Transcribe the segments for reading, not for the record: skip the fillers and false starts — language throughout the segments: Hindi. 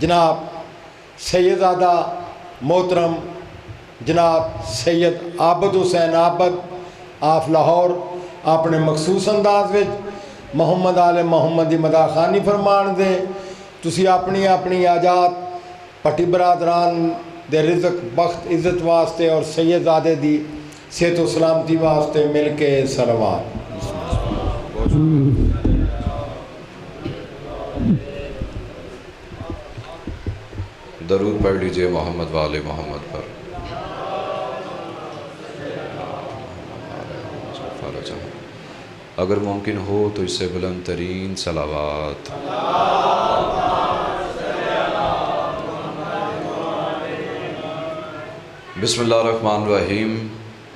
जनाब सैयदादा मोहतरम जनाब सैयद आबद हुसैन आबद आफ लाहौर अपने मखसूस अंदाज में मोहम्मद आले मोहम्मद की मदाखानी फरमान दे। तुसी अपनी अपनी आजाद पट्टी बरादरान दे रिज़क बख्त इज़्ज़त वास्ते और सैयदादे दी सेहत व सलामती वास्ते मिल के सलवात। दरूद पढ़ लीजिए मोहम्मद वाले मोहम्मद पर। अगर मुमकिन हो तो इससे बुलंद तरीन सलावात। बिस्मिल्लाहिर्रहमानिर्रहीम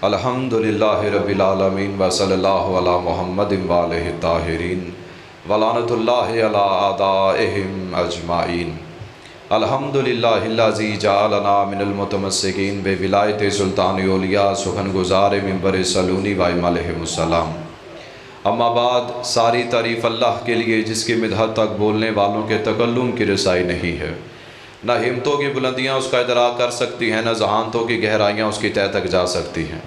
अल्हम्दुलिल्लाहि रब्बिल आलमीन व सल्लल्लाहु अला मुहम्मदिन व आलिहि ताहिरीन व लानतुल्लाहि अला आदाइहिम अजमाइन। अल्हम्दुलिल्लाहिल्लज़ी जअलना मिनल मुतमस्सिकीन बे विलायत सुल्तान औलिया सुखन गुज़ार मिंबर सलूनी व अलैहिमुस्सलाम। अम्मा बाद, सारी तारीफ़ अल्लाह के लिए जिसकी मिदहत तक बोलने वालों के तकल्लुम की रसाई नहीं है। न हिम्मतों की बुलंदियाँ उसका इदराक कर सकती हैं, न ज़हानतों की गहराइयाँ उसकी तह तक जा सकती हैं।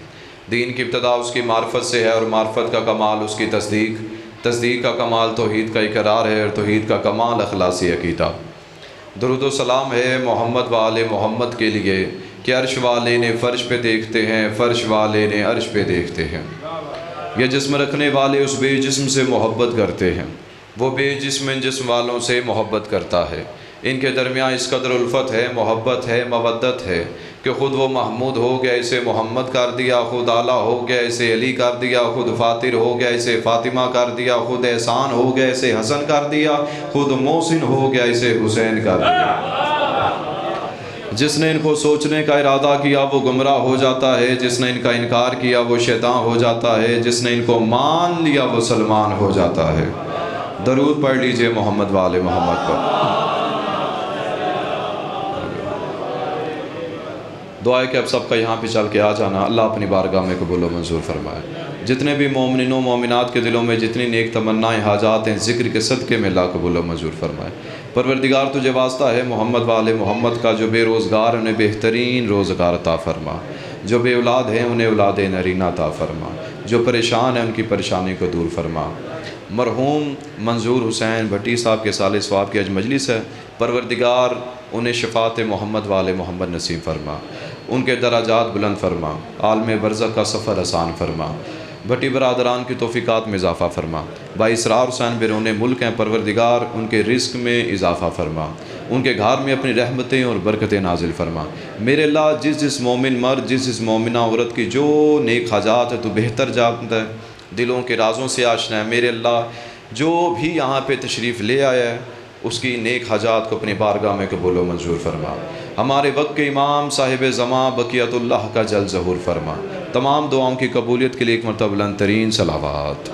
दीन की इब्तदा उसकी मार्फत से है और मार्फत का कमाल उसकी तस्दीक, तस्दीक का कमाल तौहीद का इकरार है और तौहीद का कमाल अखलासी अक़ीदा। दुरूद व सलाम है मोहम्मद वाले मोहम्मद के लिए कि अर्श वाले ने फ़र्श पे देखते हैं, फ़र्श वाले ने अर्श पे देखते हैं। ये जिस्म रखने वाले उस बेजिस्म से मोहब्बत करते हैं, वो बेजिस्म जिस्म वालों से मोहब्बत करता है। इनके दरमियान इस कदर उल्फत है, मोहब्बत है, मवद्दत है कि ख़ुद वो महमूद हो गया इसे मोहम्मद कर दिया, ख़ुद आला हो गया इसे अली कर दिया, ख़ुद फ़ातिर हो गया इसे फ़ातिमा कर दिया, ख़ुद एहसान हो गया इसे हसन कर दिया, ख़ुद मोहसिन हो गया इसे हुसैन कर दिया। जिसने इनको सोचने का इरादा किया वो गुमराह हो जाता है, जिसने इनका इनकार किया वो शैतान हो जाता है, जिसने इनको मान लिया वो सलमान हो जाता है। दरूद पढ़ लीजिए मोहम्मद वाले मोहम्मद पर। दुआ है कि अब सबका यहाँ पे चल के आ जाना अल्लाह अपनी बारगाह में कबूल व मंजूर फरमाए। जितने भी मोमिनीन व मोमिनात के दिलों में जितनी नेक तमन्नाएँ हाजात हैं, ज़िक्र के सदक़े में अल्लाह कबूल व मंजूर फरमाए। परवरदिगार तुझे वास्ता है मोहम्मद वाले मोहम्मद का, जो बेरोज़गार उन्हें बेहतरीन रोज़गार अता फरमा, जो बे औलाद हैं उन्हें औलाद नरीना अता फरमा, जो परेशान हैं उनकी परेशानी को दूर फरमा। मरहूम मंजूर हुसैन भट्टी साहब के साले सवाब की आज मजलिस है, परवरदिगार उन्हें शफ़ात मोहम्मद वाले मोहम्मद नसीब फरमा, उनके दराजात बुलंद फरमा, आलम बरज़ख का सफ़र आसान फरमा, भट्टी बरादरान की तौफ़ीक़ात में इजाफ़ा फरमा। भाई इसरार हुसैन बिरोने मुल्क हैं, परवरदिगार उनके रिज़्क़ में इजाफ़ा फरमा, उनके घर में अपनी रहमतें और बरकतें नाजिल फरमा। मेरे अल्लाह जिस जिस मोमिन मर्द जिस जिस मोमिना औरत की जो नेक हाजात है तो बेहतर जानता है, दिलों के राज़ों से आशना है। मेरे अल्लाह जो भी यहाँ पे तशरीफ़ ले आया है उसकी नेक हाजात को अपनी बारगाह में कबूल व मंजूर फरमा। हमारे वक्त के इमाम साहिब ज़मा बक़ियतुल्लाह का जल ज़हूर फरमा। तमाम दुआओं की कबूलियत के लिए एक मरतबा बुलंद तरीन सलावात।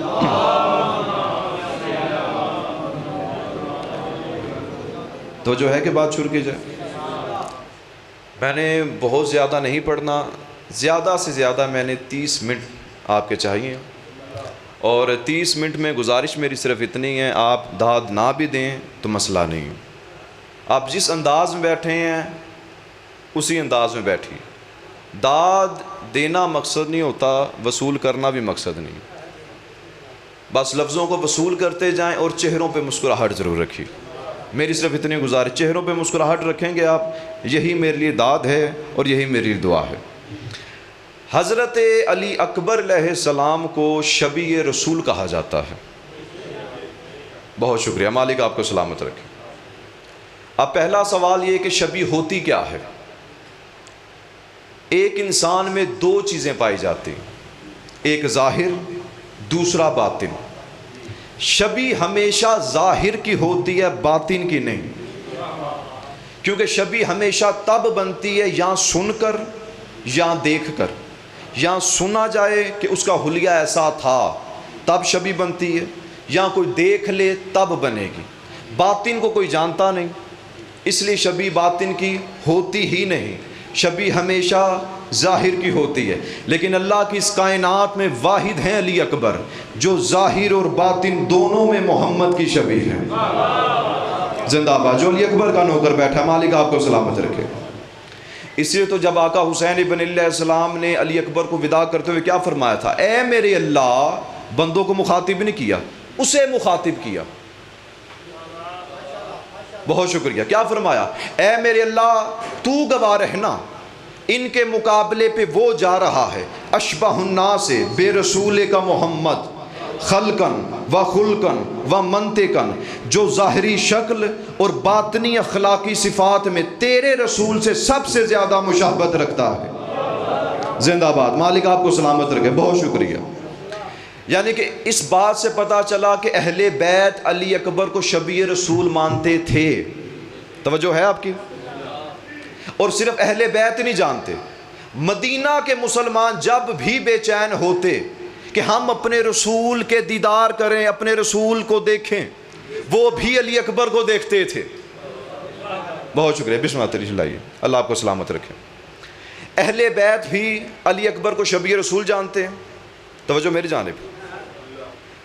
तो जो है कि बात शुरू की जाए। मैंने बहुत ज़्यादा नहीं पढ़ना, ज़्यादा से ज़्यादा मैंने 30 मिनट आपके चाहिए और 30 मिनट में गुजारिश मेरी सिर्फ इतनी है, आप दाद ना भी दें तो मसला नहीं। आप जिस अंदाज में बैठे हैं उसी अंदाज में बैठिए। दाद देना मकसद नहीं होता, वसूल करना भी मकसद नहीं। बस लफ्ज़ों को वसूल करते जाएं और चेहरों पे मुस्कुराहट ज़रूर रखिए। मेरी सिर्फ इतनी गुजारिश, चेहरों पे मुस्कुराहट रखेंगे आप, यही मेरे लिए दाद है और यही मेरी दुआ है। हज़रत अली अकबर अलैहिस्सलाम को शबी रसूल कहा जाता है। बहुत शुक्रिया, मालिक आपको सलामत रखे। अब पहला सवाल ये कि शबी होती क्या है। एक इंसान में दो चीज़ें पाई जाती हैं, एक ज़ाहिर दूसरा बातिन। शबी हमेशा ज़ाहिर की होती है, बातिन की नहीं, क्योंकि शबी हमेशा तब बनती है या सुनकर या देखकर। या सुना जाए कि उसका हुलिया ऐसा था तब शबी बनती है, या कोई देख ले तब बनेगी। बातिन को कोई जानता नहीं, इसलिए शबी बातिन की होती ही नहीं। शबी हमेशा ज़ाहिर की होती है। लेकिन अल्लाह की इस कायनात में वाहिद हैं अली अकबर जो ज़ाहिर और बातिन दोनों में मोहम्मद की शबी है। जिंदाबाद। जो अली अकबर का नौकर बैठा, मालिक आपको सलामत रखे। इसलिए तो जब आका हुसैन इब्न अलैहिस्सलाम ने अली अकबर को विदा करते हुए क्या फरमाया था, ए मेरे अल्लाह, बंदों को मुखातिब नहीं किया, उसे मुखातिब किया। बहुत शुक्रिया। क्या फरमाया, ए मेरे अल्लाह तू गवाह रहना, इनके मुकाबले पे वो जा रहा है अशबहुन्ना से बेरसूल का मोहम्मद खलकन व खुलकन व मंतिकन, जो ज़ाहरी शक्ल और बातनी अखलाकी सिफ़ात में तेरे रसूल से सबसे ज़्यादा मुशाबत रखता है। जिंदाबाद। मालिक आपको सलामत रखे। बहुत शुक्रिया। यानी कि इस बात से पता चला कि अहले बैत अली अकबर को शबी रसूल मानते थे। तवज्जो है आपकी। और सिर्फ अहले बैत नहीं जानते, मदीना के मुसलमान जब भी बेचैन होते कि हम अपने रसूल के दीदार करें, अपने रसूल को देखें, वो भी अली अकबर को देखते थे। बहुत शुक्रिया। बिस्मिल्लाह तशरीफ लाइए। अल्लाह आपको सलामत रखे। अहले बैत भी अली अकबर को शबी रसूल जानते हैं। तवज्जो मेरी जानिब।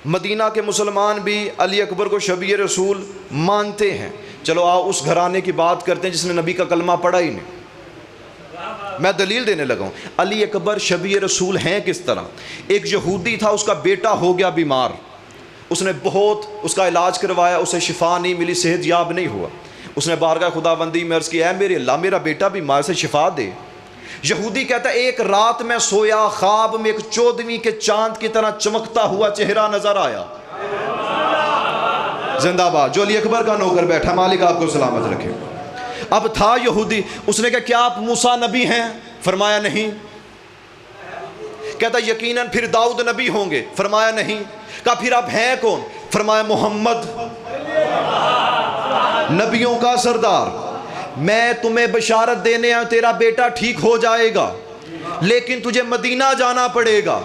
मदीना के मुसलमान भी अली अकबर को शबी रसूल मानते हैं। चलो आओ उस घराने की बात करते हैं जिसने नबी का कलमा पढ़ा ही नहीं। मैं दलील देने लगा हूँ। अली अकबर शबी रसूल हैं किस तरह। एक यहूदी था, उसका बेटा हो गया बीमार, उसने बहुत उसका इलाज करवाया, उसे शिफा नहीं मिली, सेहत याब नहीं हुआ। उसने बारगाह खुदाबंदी में अर्ज़ किया, है मेरे अल्लाह मेरा बेटा बीमार, से शिफा दे। यहूदी कहता है एक रात में सोया, ख्वाब में एक 14वीं के चांद की तरह चमकता हुआ चेहरा नजर आया। जिंदाबाद। जो अली अकबर का नौकर बैठा, मालिक आपको सलामत रखे। अब था यहूदी, उसने कहा क्या आप मूसा नबी हैं? फरमाया नहीं। कहता यकीनन फिर दाऊद नबी होंगे? फरमाया नहीं। कहा फिर आप हैं कौन? फरमाया मोहम्मद, नबियों का सरदार। मैं तुम्हें बशारत देने आया, तेरा बेटा ठीक हो जाएगा, लेकिन तुझे मदीना जाना पड़ेगा,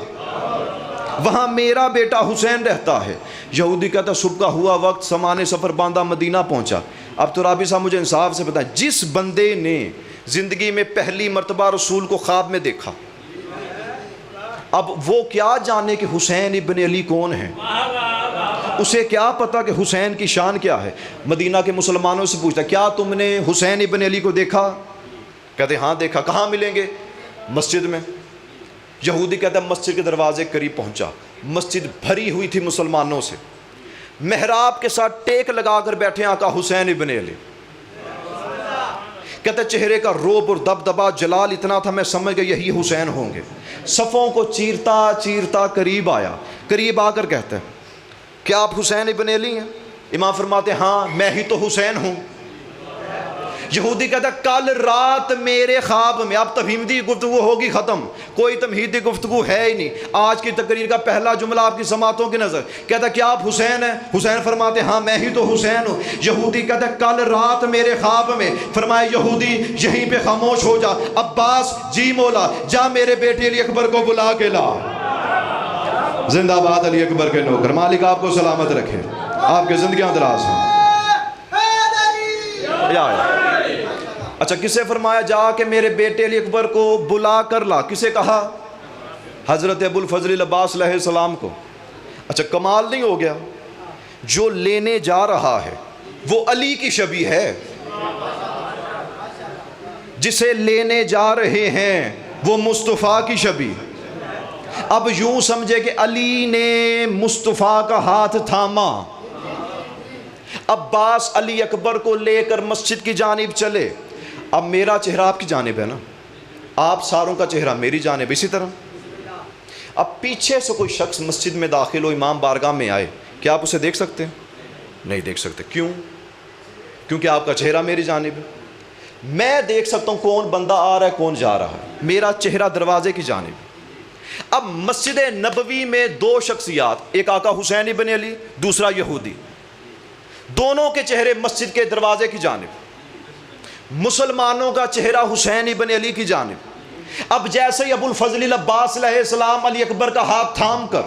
वहां मेरा बेटा हुसैन रहता है। यहूदी कहता सुबह का हुआ वक्त, सामान सफ़र बांधा, मदीना पहुंचा। अब तो राबी साहब मुझे इंसाफ से बताएं, जिस बंदे ने ज़िंदगी में पहली मर्तबा रसूल को ख्वाब में देखा, अब वो क्या जाने कि हुसैन इब्न अली कौन है? उसे क्या पता कि हुसैन की शान क्या है? मदीना के मुसलमानों से पूछता क्या तुमने हुसैन इब्न अली को देखा? कहते हाँ देखा। कहाँ मिलेंगे? मस्जिद में। यहूदी कहता मस्जिद के दरवाजे करीब पहुंचा, मस्जिद भरी हुई थी मुसलमानों से, मेहराब के साथ टेक लगाकर बैठे आका हुसैन इब्न अली। कहते चेहरे का रोब और दबदबा जलाल इतना था, मैं समझ गया यही हुसैन होंगे। सफ़ों को चीरता चीरता करीब आया, करीब आकर कहते हैं क्या आप हुसैन इब्न अली हैं? इमाम फरमाते हाँ मैं ही तो हुसैन हूँ। यहूदी कहता कल रात मेरे ख्वाब में, अब तफहीमी गुफ्तगू होगी ख़त्म, कोई तमहीदी गुफ्तगू है ही नहीं। आज की तकरीर का पहला जुमला आपकी समातों की नज़र। कहता क्या आप हुसैन हैं? हुसैन फरमाते हाँ मैं ही तो हुसैन हूँ। यहूदी कहता कल रात मेरे ख्वाब में, फरमाए यहूदी यहीं पे खामोश हो जा, अब्बास जी मौला जा मेरे बेटे अली अकबर को बुला के ला। जिंदाबाद अली अकबर के नौकर। मालिक आपको सलामत रखे, आपकी ज़िंदगियाँ दराज हों। अच्छा किसे फरमाया जा के मेरे बेटे अली अकबर को बुला कर ला? किसे कहा? हज़रत अबुल फजल अब्बास अलैहिस्सलाम को। अच्छा कमाल नहीं हो गया? जो लेने जा रहा है वो अली की शबी है, जिसे लेने जा रहे हैं वो मुस्तफ़ा की शबी। अब यूं समझे कि अली ने मुस्तफ़ा का हाथ थामा, अब्बास अली अकबर को लेकर मस्जिद की जानिब चले। अब मेरा चेहरा आपकी जानिब है ना, आप सारों का चेहरा मेरी जानिब। इसी तरह अब पीछे से कोई शख्स मस्जिद में दाखिल हो, इमाम बारगाह में आए, क्या आप उसे देख सकते हैं? नहीं देख सकते। क्यों? क्योंकि आपका चेहरा मेरी जानिब है। मैं देख सकता हूँ कौन बंदा आ रहा है कौन जा रहा है, मेरा चेहरा दरवाजे की जानिब। अब मस्जिद नबवी में दो शख्सियात, एक आका हुसैन इब्न अली, दूसरा यहूदी, दोनों के चेहरे मस्जिद के दरवाजे की जानिब। मुसलमानों का चेहरा हुसैन इब्न अली की जानिब। अब जैसे ही अबुल फजल अब्बास अलैहिस्सलाम अली अकबर का हाथ थाम कर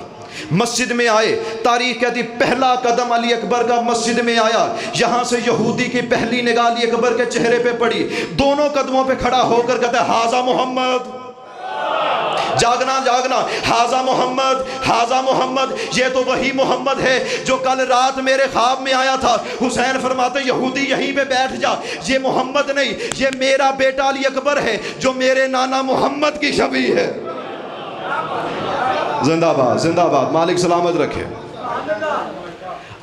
मस्जिद में आए, तारीख कहती पहला कदम अली अकबर का मस्जिद में आया, यहाँ से यहूदी की पहली निगाह अली अकबर के चेहरे पे पड़ी। दोनों कदमों पे खड़ा होकर कहता हाजा मोहम्मद। जागना जागना। हाजा मोहम्मद, ये तो वही मोहम्मद है जो कल रात मेरे ख्वाब में आया था। हुसैन फरमाते यहूदी यहीं पे बैठ जा, ये मोहम्मद नहीं, ये मेरा बेटा अली अकबर है जो मेरे नाना मोहम्मद की छवि है। जिंदाबाद जिंदाबाद, मालिक सलामत रखे।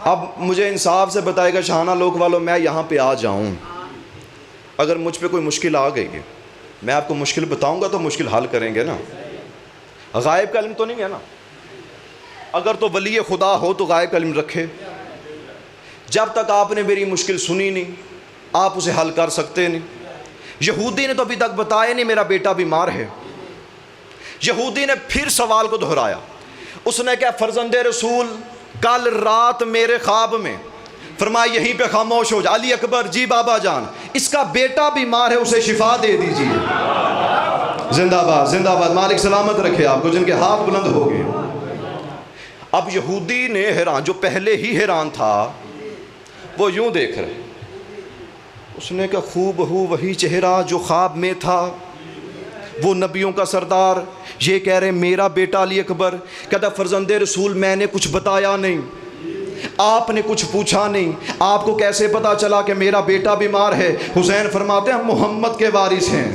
अब मुझे इंसाफ से बताएगा शाहाना लोक वालों, मैं यहाँ पे आ जाऊँ, अगर मुझ पे कोई मुश्किल आ गई है, मैं आपको मुश्किल बताऊंगा तो मुश्किल हल करेंगे ना। गायब का इल्म तो नहीं है ना। अगर तो वली खुदा हो तो गायब का इल्म रखे। जब तक आपने मेरी मुश्किल सुनी नहीं, आप उसे हल कर सकते नहीं। यहूदी ने तो अभी तक बताया नहीं मेरा बेटा बीमार है। यहूदी ने फिर सवाल को दोहराया। उसने क्या, फर्जंदे रसूल कल रात मेरे ख्वाब में फरमाया यहीं पे खामोश हो जा। अली अकबर, जी बाबा जान, इसका बेटा बीमार है, उसे शिफा दे दीजिए। जिंदाबाद जिंदाबाद, मालिक सलामत रखे आपको, जिनके हाथ बुलंद हो गए। अब यहूदी ने हैरान, जो पहले ही हैरान था, वो यूं देख रहे। उसने कहा खूबहू वही चेहरा जो ख्वाब में था, वो नबियों का सरदार, ये कह रहे मेरा बेटा अली अकबर। कहता फर्जंदे रसूल मैंने कुछ बताया नहीं, आपने कुछ पूछा नहीं, आपको कैसे पता चला कि मेरा बेटा बीमार है? हुसैन फरमाते हैं हम मोहम्मद के वारिस हैं,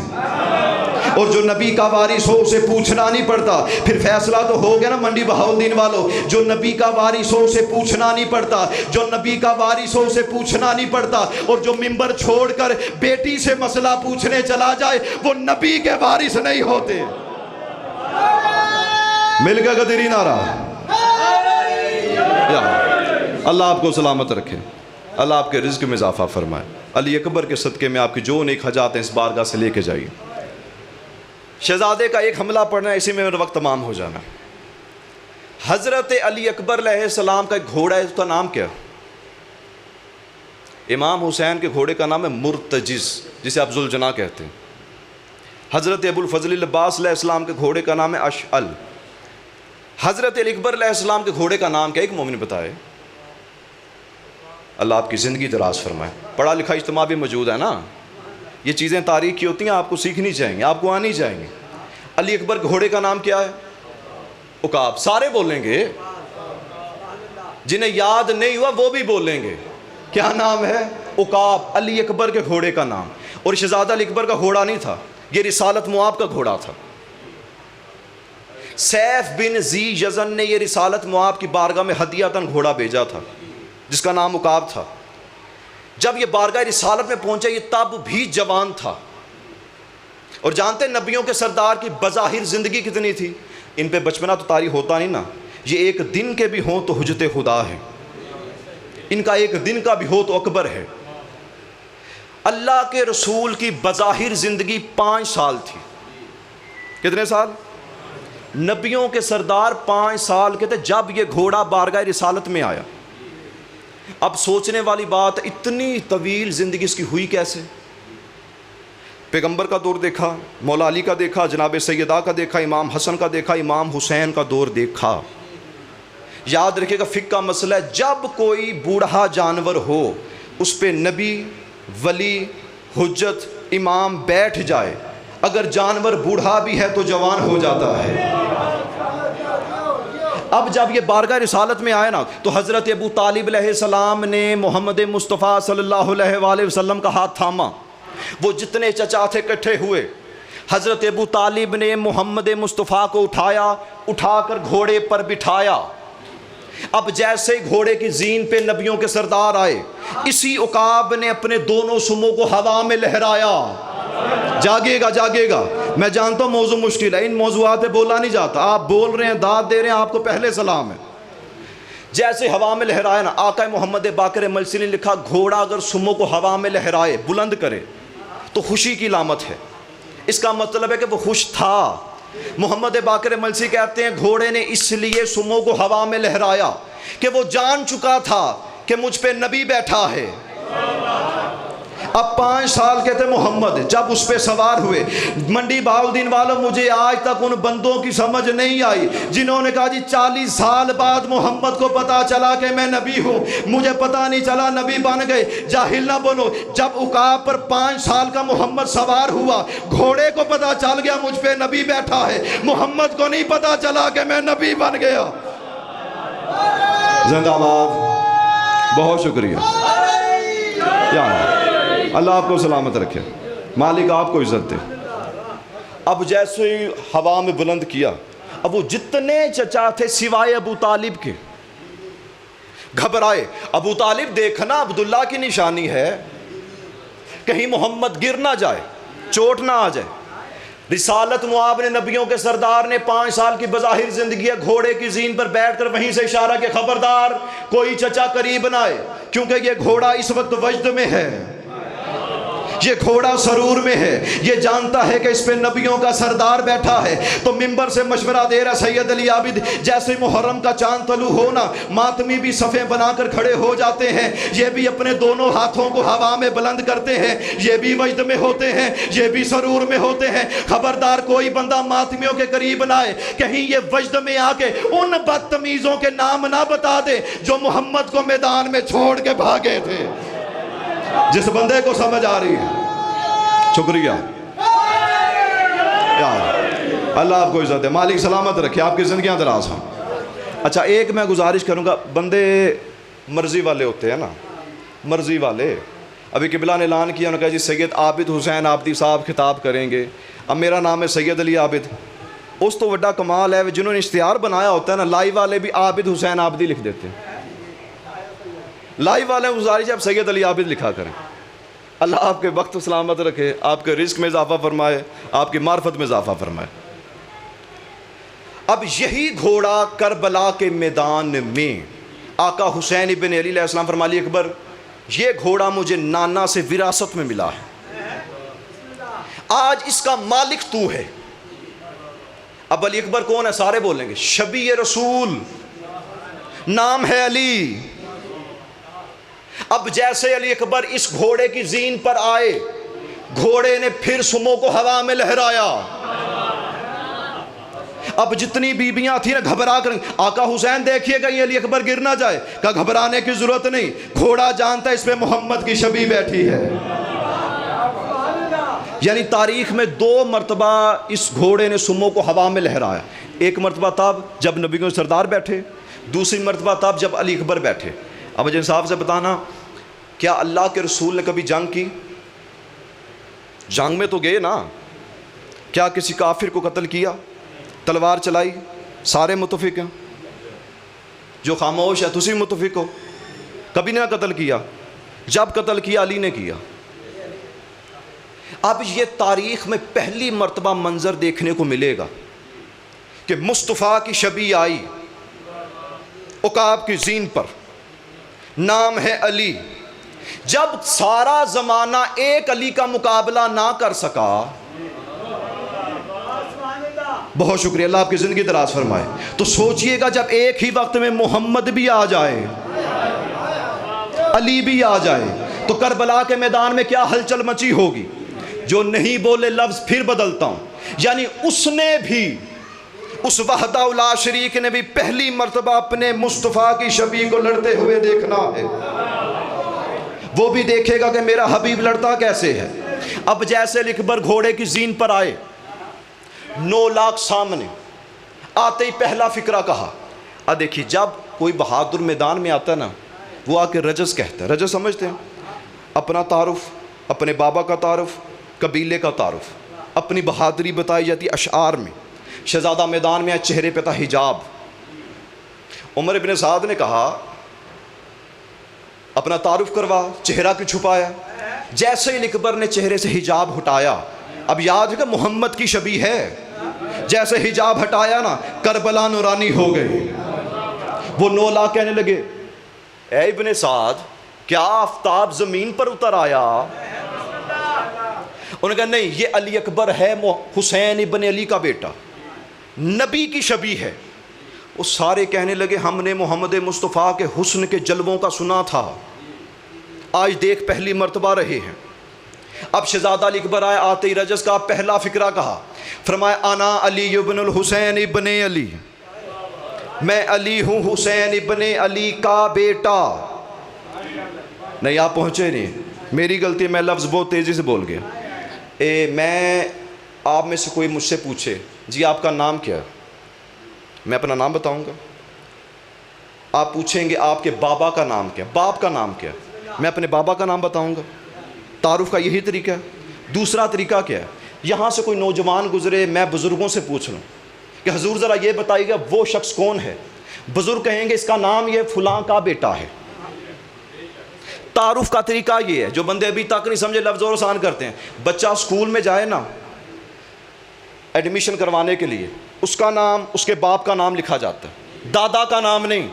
और जो नबी का वारिस हो उसे पूछना नहीं पड़ता। फिर फैसला तो हो गया ना मंडी बहाउद्दीन वालों, जो नबी का वारिस हो उसे पूछना नहीं पड़ता, जो नबी का वारिस हो उसे पूछना नहीं पड़ता। और जो मिंबर छोड़कर बेटी से मसला पूछने चला जाए वो नबी के वारिस नहीं होते। मिल गया गदरी नारा। अल्लाह आपको सलामत रखे, अल्लाह आपके रिज़्क़ में इजाफ़ा फरमाए। अली अकबर के सदक़े में आपकी जो नेक हजात हैं इस बारगाह से लेके जाइए। शहज़ादे का एक हमला पड़ना है, इसी में मेरा वक्त तमाम हो जाना। हज़रत अली अकबर अलैहिस्सलाम का एक घोड़ा है, उसका नाम क्या? इमाम हुसैन के घोड़े का नाम है मुर्तजिज़, जिसे आप जुलजना कहते हैं। हज़रत अबुल फ़ज़ल अब्बास अलैहिस्सलाम के घोड़े का नाम है अशअल। हज़रत अली अकबर अलैहिस्सलाम के घोड़े का नाम क्या? एक मोमिन बताए। अल्लाह आपकी ज़िंदगी दराज फरमाए। पढ़ा लिखा इज्तिमा भी मौजूद है ना, ये चीज़ें तारीख़ की होती हैं, आपको सीखनी चाहिए, आपको आनी चाहिए। अली अकबर के घोड़े का नाम क्या है? उकाब। सारे बोलेंगे, जिन्हें याद नहीं हुआ वो भी बोलेंगे। क्या नाम है? उकाब, अली अकबर के घोड़े का नाम। और शहज़ादा अली अकबर का घोड़ा नहीं था, ये रिसालत मुआब का घोड़ा था। सैफ बिन जी यज़न ने ये रिसालत मुआब की बारगाह में हदियतन घोड़ा भेजा था जिसका नाम उकाब था। जब ये बारगाह रिसालत में पहुंचा, ये तब भी जवान था। और जानते नबियों के सरदार की बज़ाहिर ज़िंदगी कितनी थी? इन पे बचपना तो तारी होता नहीं ना, ये एक दिन के भी हों तो हुज्जत खुदा है, इनका एक दिन का भी हो तो अकबर है। अल्लाह के रसूल की बज़ाहिर ज़िंदगी 5 साल थी। कितने साल? नबियों के सरदार 5 साल के थे जब ये घोड़ा बारगाह रिसालत में आया। अब सोचने वाली बात, इतनी तवील ज़िंदगी इसकी हुई कैसे? पैगंबर का दौर देखा, मौला अली का देखा, जनाब सैयदा का देखा, इमाम हसन का देखा, इमाम हुसैन का दौर देखा। याद रखिएगा फ़िक़्ह का मसला है, जब कोई बूढ़ा जानवर हो उस पर नबी, वली, हुज्जत, इमाम बैठ जाए, अगर जानवर बूढ़ा भी है तो जवान हो जाता है। अब जब ये बारगाह रिसालत में आया ना, तो हज़रत अबू तालिब अलैहिस्सलाम ने मोहम्मद मुस्तफ़ा सल्लल्लाहु अलैहि वसल्लम का हाथ थामा। वो जितने चचा थे इकट्ठे हुए। हज़रत अबू तालिब ने मोहम्मद मुस्तफ़ा को उठाया, उठाकर घोड़े पर बिठाया। अब जैसे घोड़े की जीन पे नबियों के सरदार आए, इसी उकाब ने अपने दोनों सुमों को हवा में लहराया। जागेगा जागेगा, मैं जानता हूँ मौजू मुश्किल है, इन मौजूआत पे बोला नहीं जाता। आप बोल रहे हैं, दाद दे रहे हैं, आपको पहले सलाम है। जैसे हवा में लहराया ना, आका मोहम्मद बाकर मलसी ने लिखा, घोड़ा अगर सुमों को हवा में लहराए, बुलंद करे, तो खुशी की लामत है। इसका मतलब है कि वो खुश था। मोहम्मद बाकर मलसी कहते हैं घोड़े ने इसलिए सुमों को हवा में लहराया कि वो जान चुका था कि मुझ पे नबी बैठा है। अब 5 साल के थे मोहम्मद जब उस पर सवार हुए। मंडी बाउद्दीन वालों, मुझे आज तक उन बंदों की समझ नहीं आई जिन्होंने कहा जी 40 साल बाद मोहम्मद को पता चला कि मैं नबी हूँ, मुझे पता नहीं चला, नबी बन गए। जाहिल ना बोलो। जब उकाब पर 5 साल का मोहम्मद सवार हुआ, घोड़े को पता चल गया मुझ पे नबी बैठा है, मोहम्मद को नहीं पता चला कि मैं नबी बन गया। जिंदाबाद, बहुत शुक्रिया। अल्लाह आपको सलामत रखे, मालिक आपको इज्जत दे। अब जैसे ही हवा में बुलंद किया, अब वो जितने चचा थे सिवाय अबू तालिब के घबराए। अबू तालिब देखना अब्दुल्ला की निशानी है, कहीं मोहम्मद गिर ना जाए, चोट ना आ जाए। रिसालत मुआब ने, नबियों के सरदार ने 5 साल की बज़ाहिर जिंदगी है, घोड़े की जीन पर बैठकर वहीं से इशारा किया, खबरदार कोई चचा करीब ना आए, क्योंकि ये घोड़ा इस वक्त वजद में है, ये घोड़ा सरूर में है, ये जानता है कि इस पे नबियों का सरदार बैठा है। तो मिंबर से मशवरा दे रहा सैयद अली आबिद, जैसे मुहर्रम का चांद तलू होना, मातमी भी सफ़े बनाकर खड़े हो जाते हैं, ये भी अपने दोनों हाथों को हवा में बुलंद करते हैं, ये भी वजद में होते हैं, ये भी सरूर में होते हैं। खबरदार कोई बंदा मातमियों के करीब ना आए, कहीं ये वजद में आके उन बदतमीज़ों के नाम ना बता दे जो मोहम्मद को मैदान में छोड़ के भागे थे। जिस बंदे को समझ आ रही है, शुक्रिया यार, अल्लाह आपको इज्जत है, मालिक सलामत रखे, आपकी ज़िंदगियां दराज हों। अच्छा, एक मैं गुजारिश करूंगा, बंदे मर्ज़ी वाले होते हैं ना, मर्ज़ी वाले। अभी किबला ने ऐलान किया, उन्होंने कहा जी सैयद आबिद हुसैन आबदी साहब खिताब करेंगे, अब मेरा नाम है सैयद अली आबिद। उस तो बड़ा कमाल है, जिन्होंने इश्तिहार बनाया होता है ना, लाइव वाले भी आबिद हुसैन आबदी लिख देते हैं। लाइव वाले गुजारिश आप सैयद अली आबिद लिखा करें। अल्लाह आपके वक्त सलामत रखे, आपके रिस्क में इजाफा फरमाए, आपकी मार्फत में इजाफा फरमाए। अब यही घोड़ा करबला के मैदान में आका हुसैन इब्न अली अलैहिस्सलाम फरमाली, अकबर ये घोड़ा मुझे नाना से विरासत में मिला है, आज इसका मालिक तू है। अब अली अकबर कौन है? सारे बोलेंगे शबी रसूल, नाम है अली। अब जैसे अली अकबर इस घोड़े की जीन पर आए, घोड़े ने फिर सुमो को हवा में लहराया। अब जितनी बीबियां थी ना घबरा कर, आका हुसैन देखिएगा ये अली अकबर गिर ना जाए, का घबराने की जरूरत नहीं, घोड़ा जानता है इस पे मोहम्मद की शबी बैठी है। यानी तारीख में 2 मरतबा इस घोड़े ने सुमो को हवा में लहराया। एक मरतबा तब जब नबियों के सरदार बैठे, दूसरी मरतबा तब जब अली अकबर बैठे। अब मुझे इंसाफ से बताना, क्या अल्लाह के रसूल ने कभी जंग की? जंग में तो गए ना, क्या किसी काफिर को कत्ल किया, तलवार चलाई? सारे मुतफिक हैं, जो खामोश है तुसी मुतफिक हो, कभी ना कत्ल किया, जब कत्ल किया अली ने किया। अब ये तारीख में पहली मर्तबा मंजर देखने को मिलेगा कि मुस्तफ़ा की शबी आई उकाब की जीन पर, नाम है अली। जब सारा ज़माना एक अली का मुकाबला ना कर सका, बहुत शुक्रिया, अल्लाह आपकी ज़िंदगी दराज फरमाए, तो सोचिएगा जब एक ही वक्त में मोहम्मद भी आ जाए, अली भी आ जाए, तो करबला के मैदान में क्या हलचल मची होगी। जो नहीं बोले लफ्ज़ फिर बदलता हूँ, यानी उसने भी, उस वहदा उला शरीक ने भी पहली मर्तबा अपने मुस्तफ़ा की शबी को लड़ते हुए देखना है। वो भी देखेगा कि मेरा हबीब लड़ता कैसे है। अब जैसे अली अकबर घोड़े की जीन पर आए, 9 लाख सामने आते ही पहला फिक्रा कहा। अब देखिए, जब कोई बहादुर मैदान में आता है ना, वो आके रजस कहता है। रजस समझते हैं? अपना तारुफ, अपने बाबा का तारुफ, कबीले का तारुफ, अपनी बहादुरी बताई जाती अशआर में। शहजादा मैदान में चेहरे पे था हिजाब। उमर इब्न साद ने कहा अपना तारुफ करवा, चेहरा क्यों छुपाया? जैसे ही अकबर ने चेहरे से हिजाब हटाया, अब याद है कि मोहम्मद की शबी है, जैसे हिजाब हटाया ना, करबला नूरानी हो गई। वो 9 लाख कहने लगे, ए इब्न साद, क्या आफ्ताब जमीन पर उतर आया? उन्होंने कहा नहीं, ये अली अकबर है, हुसैन इब्न अली का बेटा, नबी की शबी है। वो सारे कहने लगे हमने मोहम्मद मुस्तफ़ा के हुस्न के जलवों का सुना था, आज देख पहली मर्तबा रहे हैं। अब शहजादा अली अकबर आए, आते ही रजस का पहला फिक्रा कहा, फरमाया आना अली इब्नुल हुसैन इब्ने अली, मैं अली हूँ हुसैन इब्ने अली का बेटा। नहीं आप पहुँचे नहीं, मेरी गलती, मैं लफ्ज़ बहुत तेज़ी से बोल गया। मैं आप में से कोई मुझसे पूछे जी आपका नाम क्या है, मैं अपना नाम बताऊंगा। आप पूछेंगे आपके बाबा का नाम क्या, बाप का नाम क्या, मैं अपने बाबा का नाम बताऊंगा। तारुफ का यही तरीका है। दूसरा तरीका क्या है, यहाँ से कोई नौजवान गुजरे, मैं बुज़ुर्गों से पूछ लूँ कि हजूर ज़रा ये बताइएगा वो शख्स कौन है। बुज़ुर्ग कहेंगे इसका नाम ये फ़लाँ का बेटा है। तारुफ का तरीका ये है, जो बंदे अभी तक नहीं समझे लफ्ज़ और आसान करते हैं। बच्चा स्कूल में जाए ना एडमिशन करवाने के लिए, उसका नाम उसके बाप का नाम लिखा जाता है, दादा का नाम नहीं।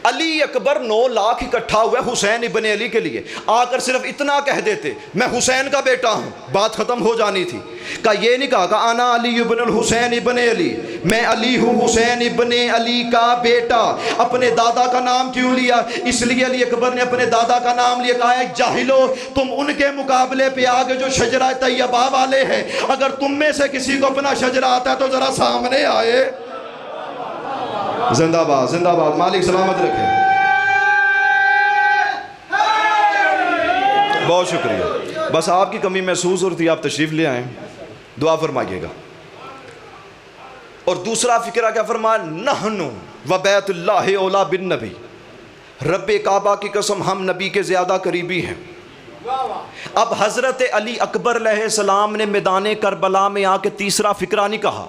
अली अकबर 9 लाख इकट्ठा हुआ हुसैन इब्ने अली के लिए, आकर सिर्फ इतना कह देते मैं हुसैन का बेटा हूं, बात खत्म हो जानी थी। का ये नहीं कहा आना अली इब्नुल हुसैन इब्ने अली, मैं अली हूं हुसैन इब्ने अली का बेटा। अपने दादा का नाम क्यों लिया, इसलिए अली अकबर ने अपने दादा का नाम लिया। कहा जाहिलो तुम उनके मुकाबले पे आगे जो शजरा तैयबा वाले हैं, अगर तुम में से किसी को अपना शजरा आता है तो जरा सामने आए। जिंदाबाद जिंदाबाद, मालिक सलामत रखे। बहुत शुक्रिया, बस आपकी कमी महसूस हो रही थी, आप तशरीफ ले आए, दुआ फरमाइएगा। और दूसरा फिक्रा क्या फरमाया, नहनु व बैतुल्लाह औला बिन नबी, रब्बे काबा की कसम हम नबी के ज़्यादा करीबी हैं। अब हज़रत अली अकबर अलैहिस्सलाम ने मैदान करबला में आके तीसरा फिक्रा नहीं कहा।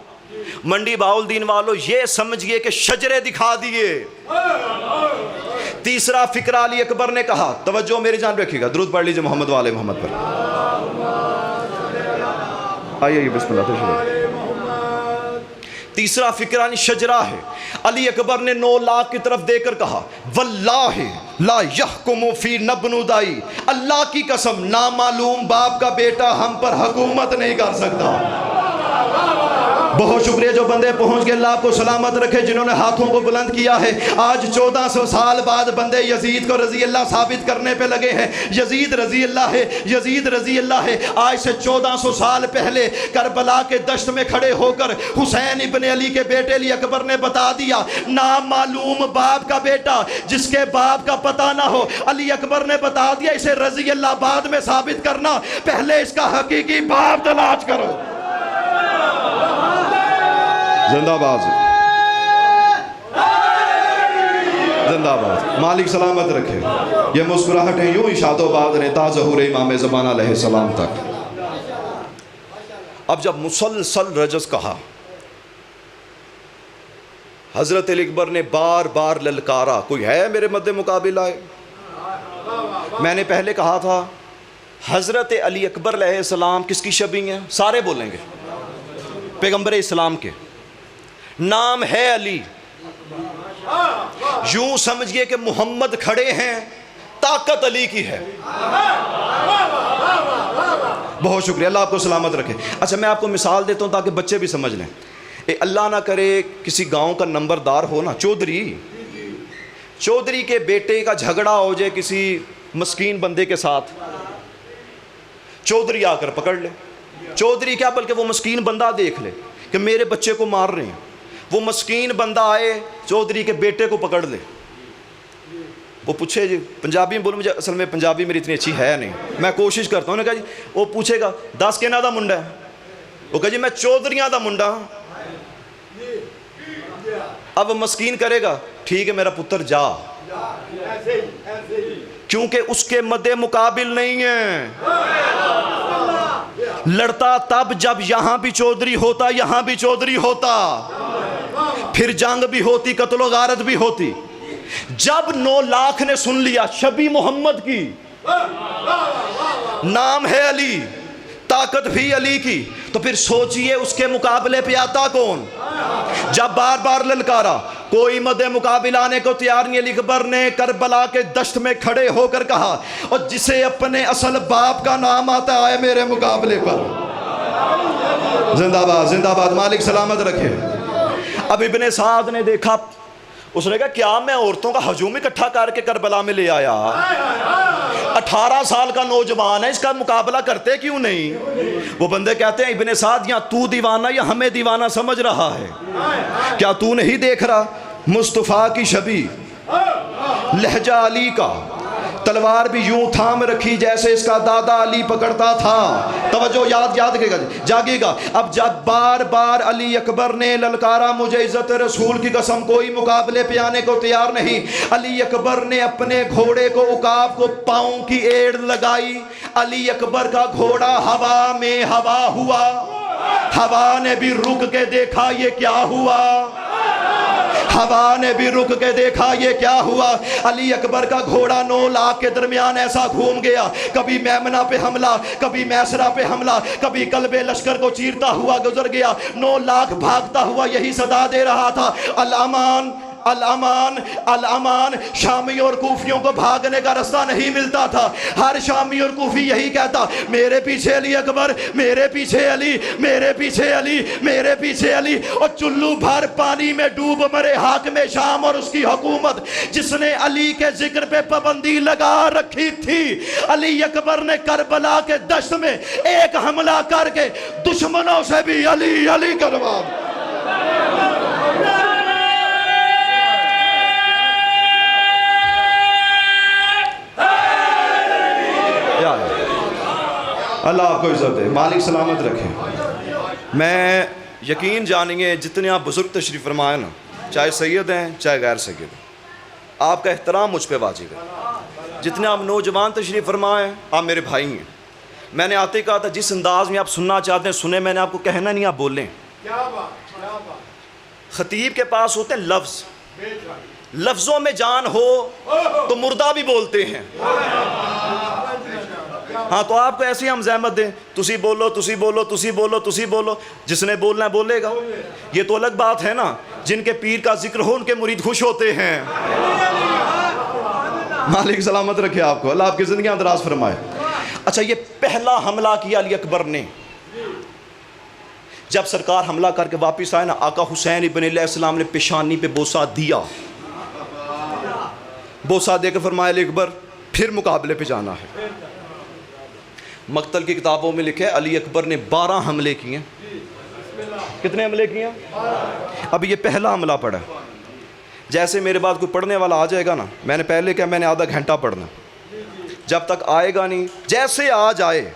मंडी बाउलदीन वालों ये समझिए कि शजरे दिखा दिए। तीसरा फिक्रा अली अकबर ने कहा, तवज्जो मेरी जान रखिएगा, दुरूद पढ़ लीजिए मोहम्मद वाले मोहम्मद पर। आइए बिस्मिल्लाह। तीसरा फिक्रा शजरा है। अली अकबर ने 9 लाख की तरफ देकर कहा, वल्लाहि ला यहकुमु फी नबनुदाई, अल्लाह की कसम नामालूम बाप का बेटा हम पर हुकूमत नहीं कर सकता। बहुत शुक्रिया जो बंदे पहुंच गए, अल्लाह को सलामत रखे, जिन्होंने हाथों को बुलंद किया है। आज 1400 साल बाद बंदे यजीद को रजी अल्लाह साबित करने पे लगे हैं। यजीद रजी अल्लाह है, यजीद रजी अल्लाह है। आज से 1400 साल पहले करबला के दश्त में खड़े होकर हुसैन इब्ने अली के बेटे अली अकबर ने बता दिया, नामालूम बाप का बेटा, जिसके बाप का पता ना हो, अली अकबर ने बता दिया इसे रजी अल्लाह बाद में साबित करना, पहले इसका हकीकी बाप तलाश करो। जिंदाबाद जिंदाबाद, मालिक सलामत रखे। ये मुस्कुराहटें यूं ही शादोबाद ने ताज़हुर इमाम ज़मान अलैहिस्सलाम तक। अब जब मुसलसल रजस कहा, हजरत अली अकबर ने बार बार ललकारा, कोई है मेरे मद्दे मुकाबिला है। मैंने पहले कहा था हजरत अली अकबर अलैहिस्सलाम किसकी शबी हैं, सारे बोलेंगे, पैगंबर इस्लाम के। नाम है अली, यूं समझिए कि मोहम्मद खड़े हैं, ताकत अली की है। बहुत शुक्रिया, अल्लाह आपको सलामत रखे। अच्छा मैं आपको मिसाल देता हूं ताकि बच्चे भी समझ लें। अल्लाह ना करे किसी गांव का नंबरदार हो ना, चौधरी के बेटे का झगड़ा हो जाए किसी मस्कीन बंदे के साथ, चौधरी आकर पकड़ ले। चौधरी क्या बल्कि वो मस्कीन बंदा देख ले कि मेरे बच्चे को मार रहे हैं, वो मस्कीन बंदा आए चौधरी के बेटे को पकड़ ले। वो पूछे जी, पंजाबी में बोलो, मुझे असल में पंजाबी मेरी इतनी अच्छी है नहीं, मैं कोशिश करता हूँ। उन्होंने कहा जी, वो पूछेगा 10 केना दा मुंडा है, वो कहा जी मैं चौधरियां दा मुंडा। अब मस्कीन करेगा ठीक है मेरा पुत्र जा, क्योंकि उसके मद्दे मुकाबिल नहीं है। लड़ता तब जब यहां भी चौधरी होता, यहां भी चौधरी होता, फिर जंग भी होती, कत्लो गारत भी होती। जब 9 लाख ने सुन लिया शबी मोहम्मद की, नाम है अली, ताकत भी अली की, तो फिर सोचिए उसके मुकाबले पे आता कौन। जब बार बार ललकारा, कोई मदे मुकाबिला आने को तैयार नहीं। अली अकबर ने करबला के दश्त में खड़े होकर कहा, और जिसे अपने असल बाप का नाम आता है मेरे मुकाबले पर। जिंदाबाद जिंदाबाद, मालिक सलामत रखे। अब इब्ने साद ने देखा, उसने कहा क्या मैं औरतों का हजूम इकट्ठा करके करबला में ले आया। 18 साल का नौजवान है, इसका मुकाबला करते क्यों नहीं? वो बंदे कहते हैं इब्ने साद, या तू दीवाना या हमें दीवाना समझ रहा है? क्या तू नहीं देख रहा मुस्तफ़ा की छवि, लहजा अली का, तलवार भी यूं थाम रखी जैसे इसका दादा अली पकड़ता था। तवज्जो, याद जागेगा। अब जब बार बार अली अकबर ने ललकारा, मुझे इज्जत रसूल की कसम कोई मुकाबले पे आने को तैयार नहीं। अली अकबर ने अपने घोड़े को, उकाब को पाँव की एड़ लगाई। अली अकबर का घोड़ा हवा में हवा हुआ, हवा ने भी रुक के देखा ये क्या हुआ, हवा ने भी रुक के देखा ये क्या हुआ। अली अकबर का घोड़ा 9 लाख के दरमियान ऐसा घूम गया, कभी मैमना पे हमला, कभी मैसरा पे हमला, कभी कल्बे लश्कर को चीरता हुआ गुजर गया। 9 लाख भागता हुआ यही सदा दे रहा था, अल अमान अल अमान अल अमान। शामी और कूफियों को भागने का रास्ता नहीं मिलता था। हर शामी और कूफी यही कहता, मेरे पीछे अली अकबर, मेरे पीछे अली, मेरे पीछे अली, मेरे पीछे अली। और चुल्लू भर पानी में डूब मरे हाकिम शाम और उसकी हुकूमत, जिसने अली के जिक्र पे पाबंदी लगा रखी थी। अली अकबर ने करबला के दश्त में एक हमला करके दुश्मनों से भी अली अली करवा। अल्लाह आपको इज्जत दे, मालिक सलामत रखे। मैं यकीन जानिए जितने आप बुजुर्ग तशरीफ़ फरमाए ना, चाहे सैयद हैं चाहे गैर सैयद, आपका एहतराम मुझ पे वाजिब है। जितने आप नौजवान तशरीफ़ फरमाए, आप मेरे भाई हैं। मैंने आते कहा था जिस अंदाज में आप सुनना चाहते हैं सुने, मैंने आपको कहना नहीं, आप बोलें। खतीब के पास होते हैं लफ्ज़, लफ्ज़ों में जान हो तो मुर्दा भी बोलते हैं। हाँ, तो आपको ऐसे ही हम ज़हमत दें, तुसी बोलो तुसी बोलो तुसी बोलो तुसी बोलो, जिसने बोलना है बोलेगा। ये तो अलग बात है ना, जिनके पीर का जिक्र हो उनके मुरीद खुश होते हैं। मालिक सलामत रखे आपको, अल्लाह आपकी ज़िंदगी दराज फरमाए। अच्छा, ये पहला हमला किया अली अकबर ने। जब सरकार हमला करके वापस आए ना, आका हुसैन इब्न इस्लाम ने पेशानी पे बोसा दिया, बोसा देकर फरमाया अली अकबर फिर मुकाबले पे जाना है। मक्तल की किताबों में लिखे अली अकबर ने 12 हमले किए। कितने हमले किए? अब ये पहला हमला पड़ा। जैसे मेरे बाद कोई पढ़ने वाला आ जाएगा ना, मैंने पहले क्या, मैंने आधा घंटा पढ़ना, जब तक आएगा नहीं, जैसे आ जाए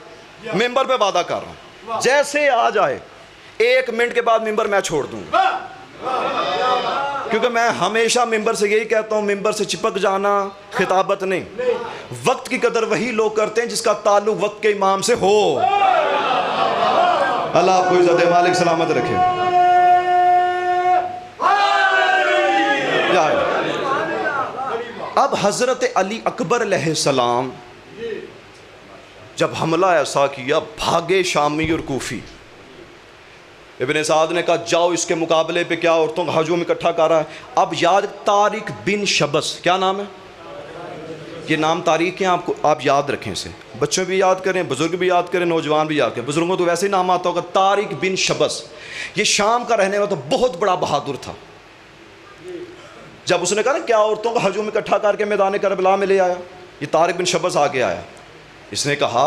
मिंबर पे वादा कर रहा हूँ, जैसे आ जाए 1 मिनट के बाद मिंबर मैं छोड़ दूंगा। क्योंकि मैं हमेशा मिंबर से यही कहता हूँ, मिंबर से चिपक जाना खिताबत नहीं। वक्त की कदर वही लोग करते हैं जिसका ताल्लुक वक्त के इमाम से हो। अल्लाह आपको इज्जत दे, मालिक सलामत रखे। अब हजरत अली अकबर अलैहिस्सलाम जब हमला ऐसा किया, भागे शामी और कूफी। इब्ने साद ने कहा जाओ इसके मुकाबले पे क्या औरतों का हजूम इकट्ठा कर रहा है। अब याद, तारिक बिन शबस, क्या नाम है? ये नाम तारीख है, आपको आप याद रखें इसे, बच्चों भी याद करें, बुजुर्ग भी याद करें, नौजवान भी याद करें। बुजुर्गों तो वैसे ही नाम आता होगा, तारिक बिन शबस। ये शाम का रहने वाला तो बहुत बड़ा बहादुर था। जब उसने कहा ना क्या औरतों का हजूम इकट्ठा करके मैदान करबला में ले आया, ये तारिक बिन शबस आगे आया। इसने कहा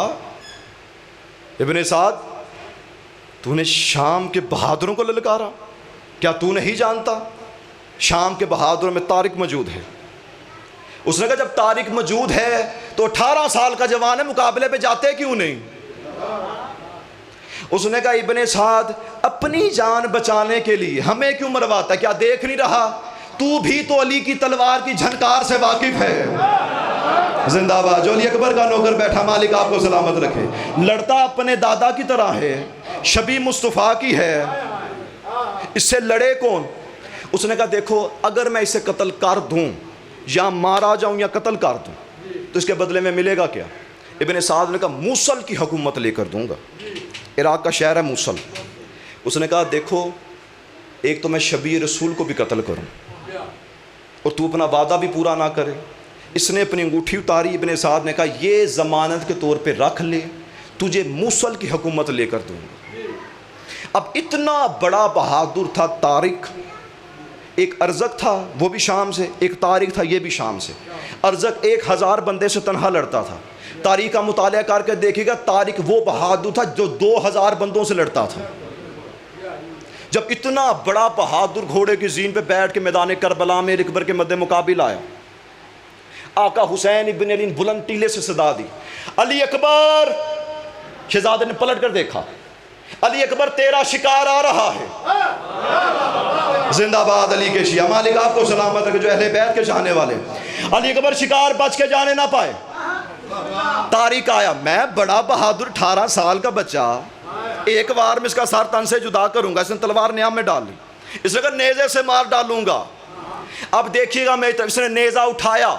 इब्ने साद, तूने शाम के बहादुरों को ललकारा, क्या तू नहीं जानता शाम के बहादुरों में तारिक मौजूद है? उसने कहा जब तारिक मौजूद है तो 18 साल का जवान है, मुकाबले पे जाते क्यों नहीं? उसने कहा इब्ने साद, अपनी जान बचाने के लिए हमें क्यों मरवाता, क्या देख नहीं रहा? तू भी तो अली की तलवार की झनकार से वाकिफ है। जिंदाबाद। जो अली अकबर का नौकर बैठा, मालिक आपको सलामत रखे। लड़ता अपने दादा की तरह है, शबी मुस्तफ़ा की है, इससे लड़े कौन? उसने कहा देखो अगर मैं इसे कत्ल कर दूं या मारा जाऊं या कत्ल कर दूं तो इसके बदले में मिलेगा क्या? इब्ने साद ने कहा मूसल की हुकूमत लेकर दूंगा, इराक का शहर है मूसल। उसने कहा देखो एक तो मैं शबी रसूल को भी कत्ल करूं और तू अपना वादा भी पूरा ना करे। इसने अपनी अंगूठी उतारी। इब्ने साद ने कहा ये ज़मानत के तौर पे रख ले, तुझे मूसल की हुकूमत लेकर दूंगा। अब इतना बड़ा बहादुर था तारिक। एक अरज़क था वो भी शाम से, एक तारिक था ये भी शाम से। अरज़क 1000 बंदे से तनहा लड़ता था, तारीख का मुताला करके देखिएगा, तारिक वो बहादुर था जो 2000 बंदों से लड़ता था। जब इतना बड़ा बहादुर घोड़े की जीन पे बैठ के मैदान करबला में अकबर के मद्दे मुकाबिल आया, आका हुसैन इब्न अली ने बुलंद टीले से सदा दी, अली अकबर। शहजादे ने पलट कर देखा, अली अकबर तेरा शिकार आ रहा है। जिंदाबाद अली के शिया, मालिक आपको सलामत रखे जो अहले बैत के चाहने वाले। अली अकबर शिकार बच के जाने ना पाए। तारिक आया, मैं बड़ा बहादुर 18 साल का बच्चा, एक बार में इसका सर तन से जुदा करूंगा। इसने तलवार नियाम में डाल ली, इसने कहा नेज़े से मार डालूंगा। अब देखिएगा, मैं इसने नेज़ा उठाया,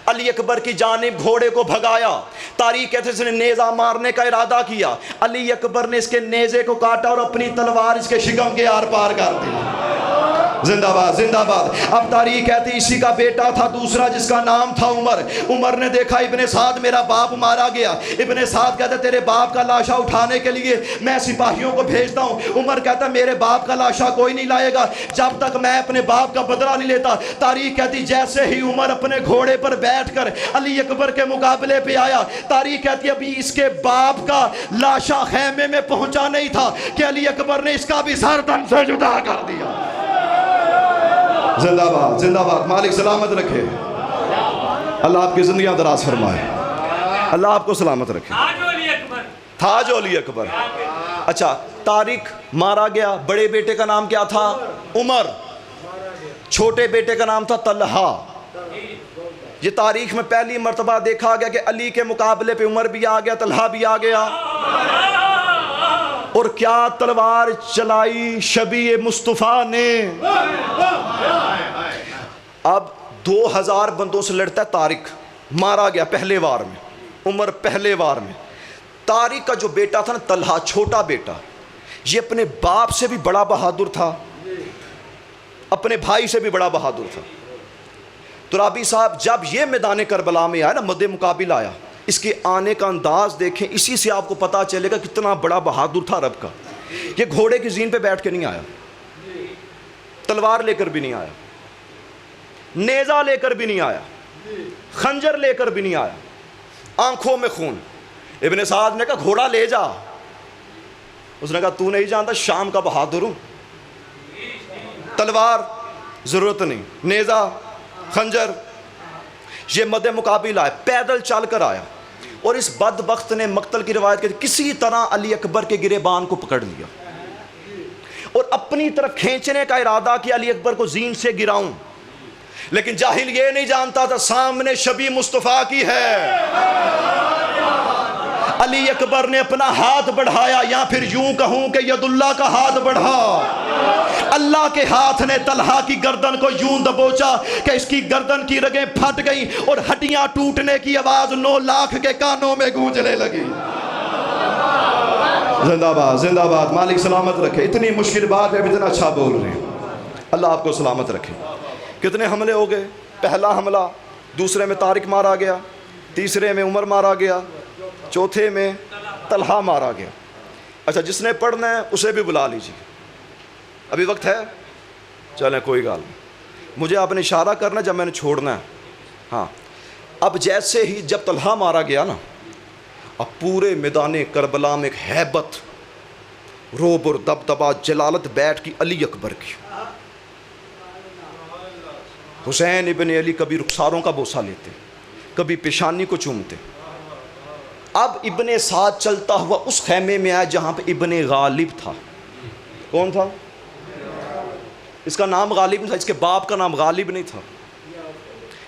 अली अकबर की जानिब घोड़े को भगाया। तारीख कहते इसने नेज़ा मारने का इरादा किया, अली अकबर ने इसके नेज़े को काटा और अपनी तलवार इसके शिकम के आर पार कर दी। जिंदाबाद जिंदाबाद। अब तारीख कहती इसी का बेटा था दूसरा जिसका नाम था उमर। उमर ने देखा इब्ने साद मेरा बाप मारा गया। इब्ने साद कहता तेरे बाप का लाशा उठाने के लिए मैं सिपाहियों को भेजता हूँ। उमर कहता मेरे बाप का लाशा कोई नहीं लाएगा जब तक मैं अपने बाप का बदला नहीं लेता। तारीख कहती जैसे ही उमर अपने घोड़े पर बैठकर अली अकबर के मुकाबले पे आया, तारीख कहती अभी इसके बाप का लाशा खैमे में पहुंचा नहीं था कि अली अकबर ने इसका भी सर तन से जुदा कर दिया। जिंदाबाद जिंदाबाद, मालिक सलामत रखे, अल्लाह आपकी जिंदगियां दराज फरमाए, अल्लाह आपको सलामत रखे। था जो अली अकबर। अच्छा, तारिक मारा गया, बड़े बेटे का नाम क्या था? उमर। छोटे बेटे का नाम था तलहा। ये तारीख में पहली मर्तबा देखा गया कि अली के मुकाबले पे उमर भी आ गया, तलहा भी आ गया। और क्या तलवार चलाई शबी मुस्तफ़ा ने। अब 2000 बंदों से लड़ता है तारिक, मारा गया पहले वार में, उमर पहले वार में। तारिक का जो बेटा था ना तलहा, छोटा बेटा, ये अपने बाप से भी बड़ा बहादुर था, अपने भाई से भी बड़ा बहादुर था। तुराबी साहब जब ये मैदान करबला में आया ना, मद्दे मुकाबिल आया, इसके आने का अंदाज देखें, इसी से आपको पता चलेगा कितना बड़ा बहादुर था अरब का। ये घोड़े की जीन पे बैठ के नहीं आया, तलवार लेकर भी नहीं आया, नेज़ा लेकर भी नहीं आया, खंजर लेकर भी नहीं आया, आंखों में खून। इब्ने साद ने कहा घोड़ा ले जा। उसने कहा तू नहीं जानता शाम का बहादुर हूं, तलवार जरूरत नहीं, नेज़ा खंजर। ये मद्दे मुकाबिल आया, पैदल चल कर आया और इस बदबख्त ने मक्तल की रिवायत की किसी तरह अली अकबर के गिरेबान को पकड़ लिया और अपनी तरफ खींचने का इरादा किया, अली अकबर को जीन से गिराऊं। लेकिन जाहिल ये नहीं जानता था सामने शबी मुस्तफ़ा की है। अली अकबर ने अपना हाथ बढ़ाया, या फिर यूं कहूं कि यदुल्लाह का हाथ बढ़ा। अल्लाह के हाथ ने तलहा की गर्दन को यूं दबोचा कि इसकी गर्दन की रगें फट गई और हड्डियां टूटने की आवाज 9 लाख के कानों में गूंजने लगी। जिंदाबाद जिंदाबाद, मालिक सलामत रखे। इतनी मुश्किल बात है, इतना अच्छा बोल रहे हैं, अल्लाह आपको सलामत रखे। कितने हमले हो गए? पहला हमला, दूसरे में तारिक मारा गया, तीसरे में उमर मारा गया, चौथे में तलहा मारा गया। अच्छा, जिसने पढ़ना है उसे भी बुला लीजिए, अभी वक्त है। चलें कोई गाल नहीं, मुझे आपने इशारा करना जब मैंने छोड़ना है। हाँ, अब जैसे ही जब तलहा मारा गया ना, अब पूरे मैदान करबला में एक हैबत, रोब और दबदबा, जलालत बैठ की अली अकबर की। हुसैन इब्ने अली कभी रुखसारों का बोसा लेते, कभी पेशानी को चूमते। अब इब्ने साद चलता हुआ उस खैमे में आया जहाँ पे इब्ने गालिब था। कौन था? इसका नाम गालिब नहीं था, इसके बाप का नाम गालिब नहीं था।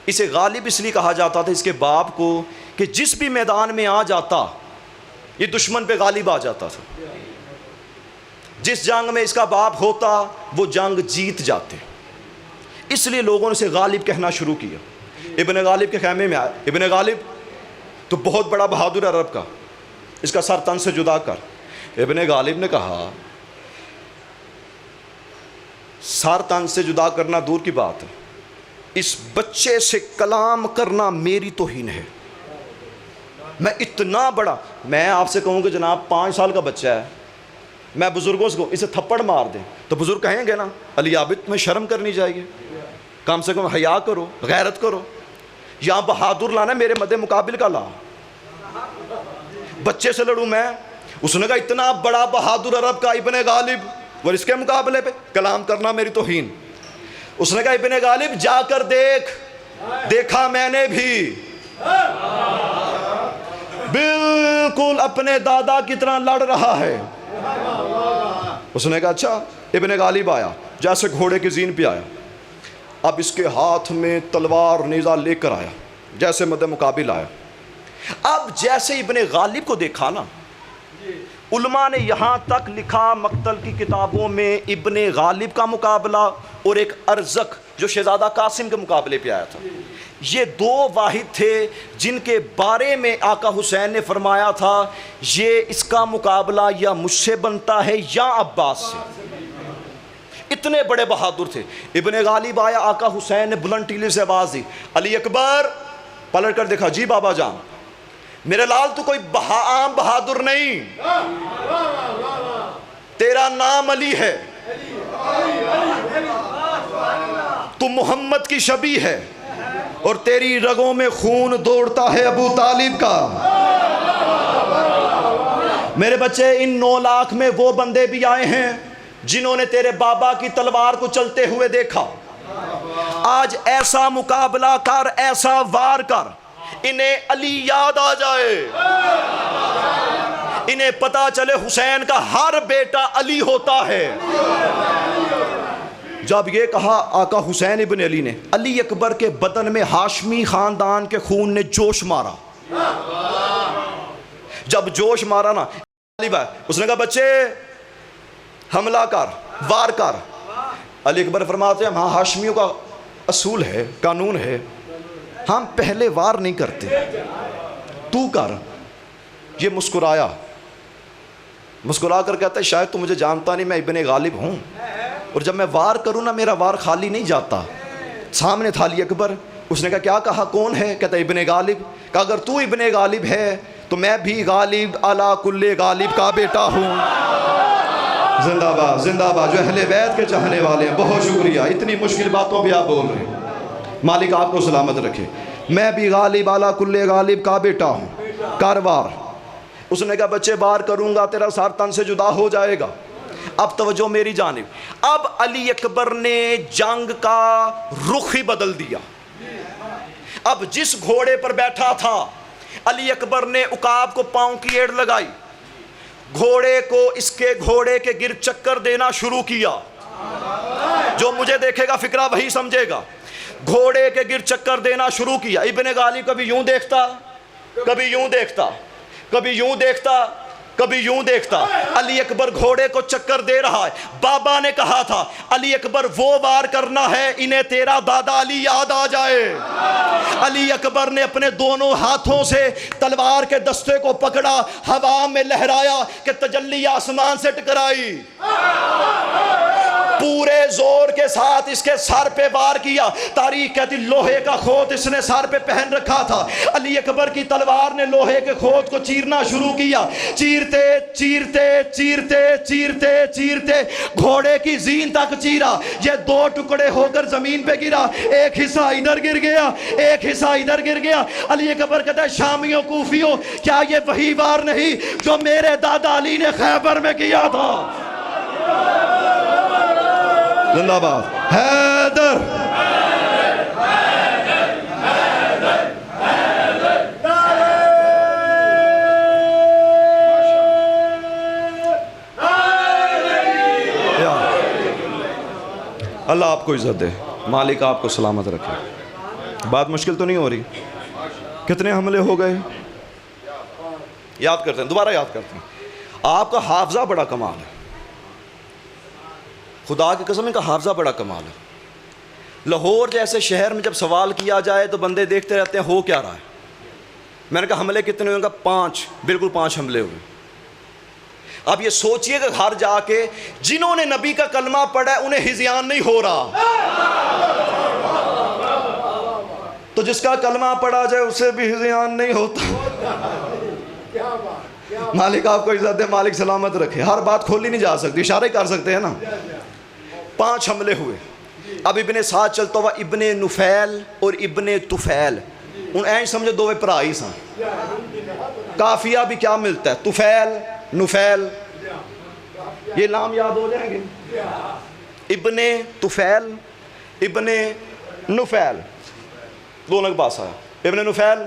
इसे गालिब इसलिए कहा जाता था इसके बाप को कि जिस भी मैदान में आ जाता ये दुश्मन पे गालिब आ जाता था। जिस जंग में इसका बाप होता वो जंग जीत जाते, इसलिए लोगों ने इसे गालिब कहना शुरू किया। इब्ने गालिब के खैमे में आया। इब्ने गालिब तो बहुत बड़ा बहादुर अरब का, इसका सर तन से जुदा कर। इब्ने गालिब ने कहा सर तन से जुदा करना दूर की बात है, इस बच्चे से कलाम करना मेरी तौहीन है। मैं इतना बड़ा, मैं आपसे कहूँ कि जनाब 5 साल का बच्चा है, मैं बुजुर्गों से इसे थप्पड़ मार दें तो बुजुर्ग कहेंगे ना अली आबिद में शर्म करनी चाहिए, कम से कम हया करो, गैरत करो। यहाँ बहादुर लाना मेरे मद्दे मुकाबिल का ला। बच्चे से लड़ूं मैं? उसने कहा इतना बड़ा बहादुर अरब का इब्ने गालिब और इसके मुकाबले पे कलाम करना मेरी तौहीन। उसने कहा इब्ने गालिब जाकर देख। देखा मैंने भी, बिल्कुल अपने दादा की तरह लड़ रहा है। उसने कहा अच्छा। इब्ने गालिब आया, जैसे घोड़े की जीन पे आया, अब इसके हाथ में तलवार नेज़ा लेकर आया, जैसे मद्दे मुकाबिल आया। अब जैसे इब्ने गालिब को देखा ना, उलमा ने यहाँ तक लिखा मक्तल की किताबों में इब्ने गालिब का मुकाबला और एक अरज़क जो शहज़ादा कासिम के मुकाबले पे आया था, ये दो वाहिद थे जिनके बारे में आका हुसैन ने फरमाया था ये इसका मुकाबला या मुझसे बनता है या अब्बास से। इतने बड़े बहादुर थे। इब्ने गालिब आया, आका हुसैन ने बुलंद टीले से आवाज़ दी, अली अकबर। पलट कर देखा, जी बाबा जान, मेरे लाल तू कोई आम बहादुर नहीं, तेरा नाम अली है, तू मोहम्मद की शबी है और तेरी रगों में खून दौड़ता है अबू तालिब का। मेरे बच्चे, इन 9 लाख में वो बंदे भी आए हैं जिन्होंने तेरे बाबा की तलवार को चलते हुए देखा। आज ऐसा मुकाबला कर, ऐसा वार कर, इन्हें अली याद आ जाए, इन्हें पता चले हुसैन का हर बेटा अली होता है। जब ये कहा आका हुसैन इब्न अली ने, अली अकबर के बदन में हाशमी खानदान के खून ने जोश मारा। जब जोश मारा ना, उसने कहा बच्चे हमला कर, वार कर। अली अकबर फरमाते हैं हाँ, हाशमियों का असूल है, कानून है, हम पहले वार नहीं करते, तू कर। ये मुस्कुराया, मुस्कुरा कर कहता है शायद तू मुझे जानता नहीं, मैं इब्ने गालिब हूँ, और जब मैं वार करूँ ना मेरा वार खाली नहीं जाता। सामने था अली अकबर। उसने कहा क्या कहा, कौन है? कहता इब्ने गालिब। कहा अगर तू इब्ने गालिब है तो मैं भी गालिब अला कुल्ले गालिब का बेटा हूँ। जिंदाबाद जिंदाबाद, जो अहले बैत के चाहने वाले हैं, बहुत शुक्रिया। इतनी मुश्किल बातों भी आप बोल रहे हैं, मालिक आपको सलामत रखे। मैं भी गालिब अला कुल्ले गालिब का बेटा हूँ, कारवार। उसने कहा बच्चे वार करूँगा तेरा सर तन से जुदा हो जाएगा। अब तवज्जो मेरी जानिब। अब अली अकबर ने जंग का रुख ही बदल दिया। अब जिस घोड़े पर बैठा था, अली अकबर ने उकाब को पांव की एड़ लगाई, घोड़े को इसके घोड़े के गिर चक्कर देना शुरू किया। जो मुझे देखेगा फिक्रा वही समझेगा। घोड़े के गिर चक्कर देना शुरू किया। इब्ने गालिब कभी यूं देखता, कभी यूं देखता, कभी यूं देखता, कभी यूं देखता। अली अकबर घोड़े को चक्कर दे रहा है। बाबा ने कहा था अली अकबर वो वार करना है इन्हें तेरा दादा अली याद आ जाए। अली अकबर ने अपने दोनों हाथों से तलवार के दस्ते को पकड़ा, हवा में लहराया कि तजल्ली आसमान से टकराई, पूरे जोर के साथ इसके सर पे वार किया। तारीख कहती लोहे का खोत इसने सर पे पहन रखा था। अली अकबर की तलवार ने लोहे के खोत को चीरना शुरू किया। चीरते चीरते चीरते चीरते चीरते घोड़े की जीन तक चीरा। ये 2 टुकड़े होकर जमीन पे गिरा, एक हिस्सा इधर गिर गया, एक हिस्सा इधर गिर गया। अली अकबर कहता है शामियों कूफियों, क्या ये वही वार नहीं जो मेरे दादा अली ने खैबर में किया था? जिंदाबाद हैदर। अल्लाह आपको इज्जत दे, मालिक आपको सलामत रखे। बात मुश्किल तो नहीं हो रही? कितने हमले हो गए याद करते हैं, दोबारा याद करते हैं। आपका हाफजा बड़ा कमाल है, खुदा की कसम, इनका हाफजा बड़ा कमाल है। लाहौर जैसे शहर में जब सवाल किया जाए तो बंदे देखते रहते हैं हो क्या रहा है। मैंने कहा हमले कितने हुए? 5, बिल्कुल 5 हमले हुए। अब ये सोचिए कि घर जाके जिन्होंने नबी का कलमा पढ़ा है उन्हें हिज़यान नहीं हो रहा, तो जिसका कलमा पढ़ा जाए उसे भी हिज़यान नहीं होता। मालिक आपको इज्जत दे, मालिक सलामत रखे। हर बात खोली नहीं जा सकती, इशारे कर सकते हैं ना। 5 हमले हुए। अब इब्ने साथ चलता हुआ इब्ने नुफैल और इब्ने तुफैल, उन ऐ समझो 2 भरा ही सन। काफिया भी क्या मिलता है, तुफैल, नुफैल, ये नाम याद हो जाएंगे। इब्ने तुफैल, इब्ने नुफैल, दोनों के पास आया, इब्ने नुफैल,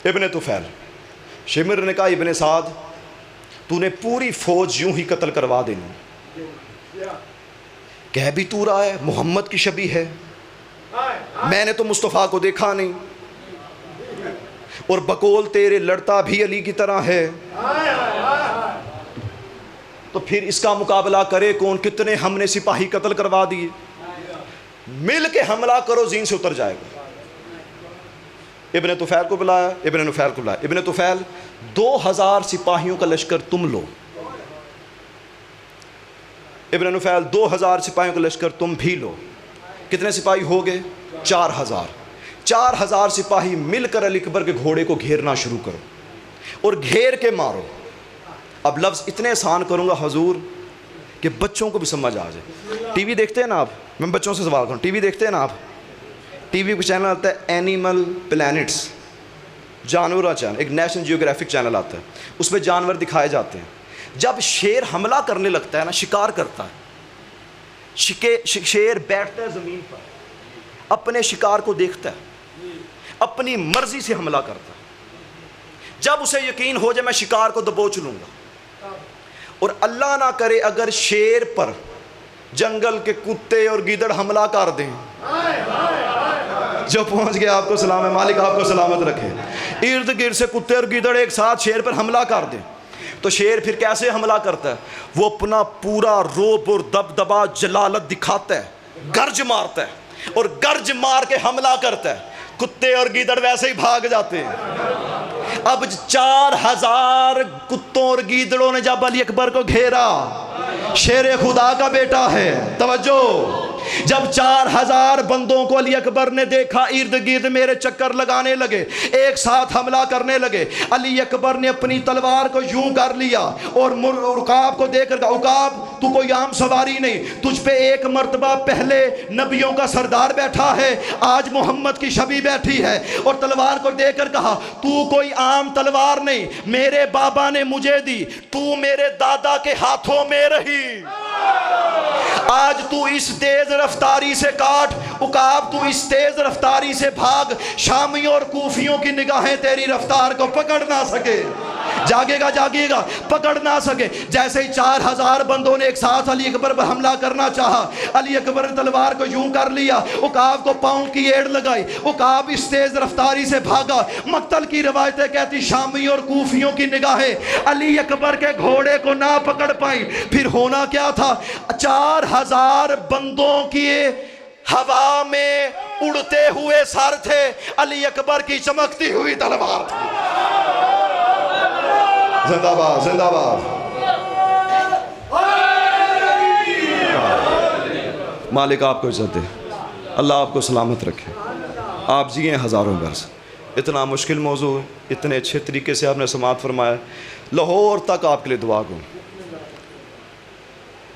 इब्ने तुफैल। शिमर ने कहा इब्ने साद, तूने पूरी फौज यूं ही कत्ल करवा देनी। कह भी तू रहा है मोहम्मद की शबी है, मैंने तो मुस्तफ़ा को देखा नहीं, और बकौल तेरे लड़ता भी अली की तरह है, तो फिर इसका मुकाबला करे कौन? कितने हमने सिपाही कत्ल करवा दिए, मिल के हमला करो, जीन से उतर जाएगा। इब्ने तुफैल को बुलाया, इब्ने नुफैल को बुलाया। इब्ने तुफैल, 2000 सिपाहियों का लश्कर तुम लो। इब्ने नुफैल, 2000 सिपाहियों का लश्कर तुम भी लो। कितने सिपाही हो गए? 4000। 4000 सिपाही मिलकर अली अकबर के घोड़े को घेरना शुरू करो और घेर के मारो। अब लफ्ज़ इतने आसान करूँगा हजूर कि बच्चों को भी समझ आ जाए। टीवी देखते हैं ना आप? मैं बच्चों से सवाल करूँ, टीवी देखते हैं ना आप? टीवी पर चैनल आता है एनिमल प्लैनेट्स, जानवर चैनल, एक नेशनल जियोग्राफिक चैनल आता है, उसमें जानवर दिखाए जाते हैं। जब शेर हमला करने लगता है ना, शिकार करता है, शेर बैठता है ज़मीन पर, अपने शिकार को देखता है, अपनी मर्जी से हमला करता है। जब उसे यकीन हो जाए मैं शिकार को दबोच लूँगा, और अल्लाह ना करे अगर शेर पर जंगल के कुत्ते और गीदड़ हमला कर दें, जो पहुंच गया आपको सलाम है, मालिक आपको सलामत रखे, इर्द गिर्द से कुत्ते और गीदड़ एक साथ शेर पर हमला कर दें, तो शेर फिर कैसे हमला करता है? वो अपना पूरा रोब और दबदबा जलालत दिखाता है, गर्ज मारता है, और गर्ज मार के हमला करता है। कुत्ते और गीदड़ वैसे ही भाग जाते हैं। अब 4000 कुत्तों और गीदड़ों ने जब अली अकबर को घेरा, शेर खुदा का बेटा है, तवज्जो, जब 4000 बंदों को अली अकबर ने देखा इर्द गिर्द मेरे चक्कर लगाने लगे, एक साथ हमला करने लगे, अली अकबर ने अपनी तलवार को यूं कर लिया और उकाब को देखकर कहा, उकाब तू कोई आम सवारी नहीं, तुझ पे एक मर्तबा पहले नबियों का सरदार बैठा है, आज मोहम्मद की शबी बैठी है। और तलवार को देखकर कहा, तू कोई आम तलवार नहीं, मेरे बाबा ने मुझे दी, तू मेरे दादा के हाथों में रही, आज तू इस तेज रफ्तारी से काट, उकाब तू इस तेज रफ्तारी से भाग, शामियों और कूफियों की निगाहें तेरी रफ्तार को पकड़ ना सके, जागेगा जागेगा, पकड़ ना सके। जैसे ही 4000 बंदों ने एक साथ अली अकबर पर हमला करना चाहा, अली अकबर ने तलवार को यूं कर लिया, उकाब को पांव की एड़ लगाई, उकाब इस तेज रफ्तारी से भागा। मक्तल की रवायतें कहती शामियों और कूफियों की निगाहें अली अकबर के घोड़े को ना पकड़ पाई। फिर होना क्या था? 4000 बंदों की हवा में उड़ते हुए सर थे, अली अकबर की चमकती हुई तलवार थी। जिंदाबाद जिंदाबाद। मालिक आपको इज्जत दे, अल्लाह आपको सलामत रखे, आप जिए हज़ारों बरस। इतना मुश्किल मौजू है, इतने अच्छे तरीके से आपने समाअत फरमाया। लाहौर तक आपके लिए दुआ गो,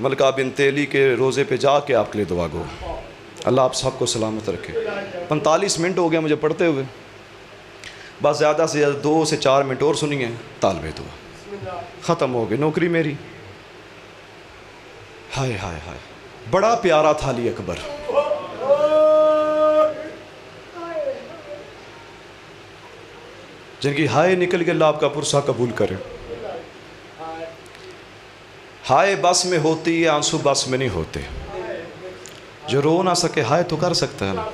मलका बिन तेली के रोज़े पे जाके आपके लिए दुआ गो, अल्लाह आप सबको सलामत रखे। 45 मिनट हो गए मुझे पढ़ते हुए, बस ज़्यादा से ज़्यादा 2 से 4 मिनट और सुनिए, तालबे दुआ ख़त्म हो गई नौकरी मेरी। हाय हाय हाय, बड़ा प्यारा था अली अकबर, जिनकी हाय निकल के अल्लाह आपका पुरसा कबूल करे। हाय बस में होती है, आंसू बस में नहीं होते। जो रो ना सके हाय तो कर सकता है ना।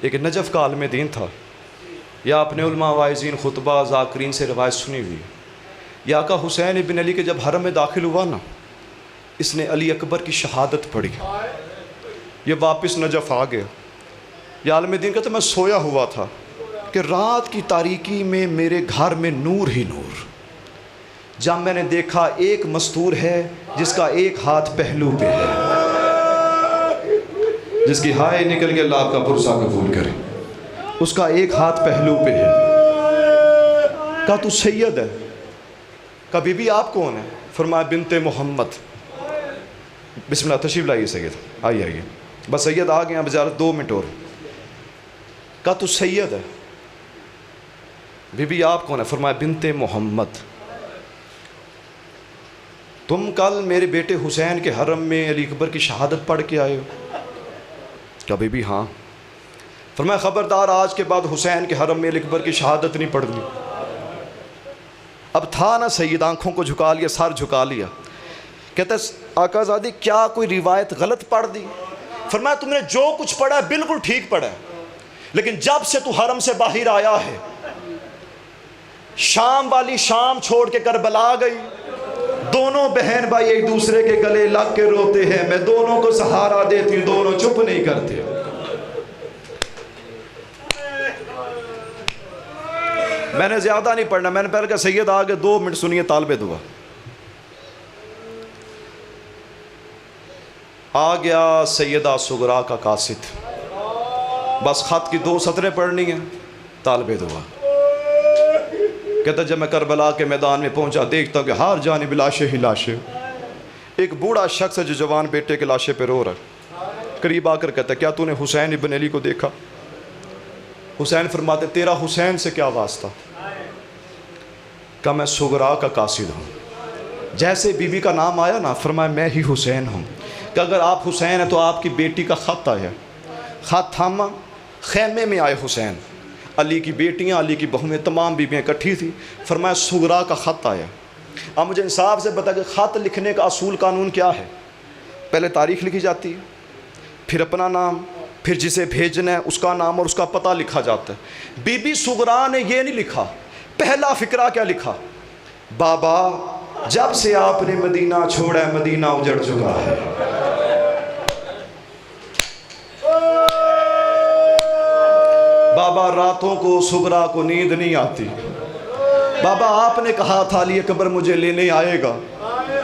एक नजफ़ का आलम दीन था, या अपने उलमा वाइज़ीन खुतबा ज़ाकिरीन से रवायत सुनी हुई, या का हुसैन इब्न अली के जब हरम में दाखिल हुआ ना, इसने अली अकबर की शहादत पढ़ी, ये वापस नजफ़ आ गया। या आलम दीन कहते मैं सोया हुआ था कि रात की तारीकी में मेरे घर में नूर ही नूर, जब मैंने देखा एक मस्तूर है जिसका एक हाथ पहलू पे है, जिसकी हाय निकल के अल्लाह आपका पुरसा कबूल करे, उसका एक हाथ पहलू पे है। कहा तू सैयद है? कहा बीबी आप कौन है? फरमाया बिनते मोहम्मद। बिस्मिल्लाह तशरीफ लाइए सैयद, आइए आइए, बस सैयद आ गए, अब ज़रा 2 मिनट और। कहा तू सैयद है? बीबी आप कौन है? फरमाया बिनते मोहम्मद। तुम कल मेरे बेटे हुसैन के हरम में अली अकबर की शहादत पढ़ के आए हो? क्या बीबी? हाँ। फरमाया ख़बरदार, आज के बाद हुसैन के हरम में अली अकबर की शहादत नहीं पढ़नी। अब था ना सैयद, आंखों को झुका लिया, सर झुका लिया। कहते आकाज़ादी क्या कोई रिवायत गलत पढ़ दी? फरमाया तुमने जो कुछ पढ़ा है बिल्कुल ठीक पढ़ा है, लेकिन जब से तू हरम से बाहर आया है, शाम वाली शाम छोड़ के करबला गई, दोनों बहन भाई एक दूसरे के गले लग के रोते हैं, मैं दोनों को सहारा देती हूँ, दोनों चुप नहीं करते। मैंने ज्यादा नहीं पढ़ना, मैंने पहले कहा सैयद आगे 2 मिनट सुनिए तालबे दुआ। आ गया सैयदा सुगरा का कासिद, बस खत की 2 सतरें पढ़नी है, तालबे दुआ। कहता जब मैं करबला के मैदान में पहुंचा, देखता हूँ कि हर जानिब लाशें ही लाशें। एक बूढ़ा शख्स है जो जवान बेटे के लाशे पे रो रहा है। करीब आकर कहता क्या तूने हुसैन इब्न अली को देखा? हुसैन फरमाते तेरा हुसैन से क्या वास्ता? कहा मैं सुगरा का कासिद हूँ। जैसे बीबी का नाम आया ना, फरमाया मैं ही हुसैन हूँ। कि अगर आप हुसैन हैं तो आपकी बेटी का ख़त आया। ख़त थामा, खैमे में आए हुसैन, अली की बेटियां, अली की बहुएं, तमाम बीबियाँ इकट्ठी थी। फरमाया सुगरा का ख़त आया। अब मुझे इंसाफ से बता कि ख़त लिखने का असूल कानून क्या है? पहले तारीख़ लिखी जाती है, फिर अपना नाम, फिर जिसे भेजना है उसका नाम और उसका पता लिखा जाता है। बीबी सुगरा ने ये नहीं लिखा। पहला फ़िक्रा क्या लिखा? बाबा जब से आपने मदीना छोड़ा है, मदीना उजड़ चुका है। बाबा रातों को सुगरा को नींद नहीं आती। बाबा आपने कहा था अली अकबर मुझे लेने आएगा।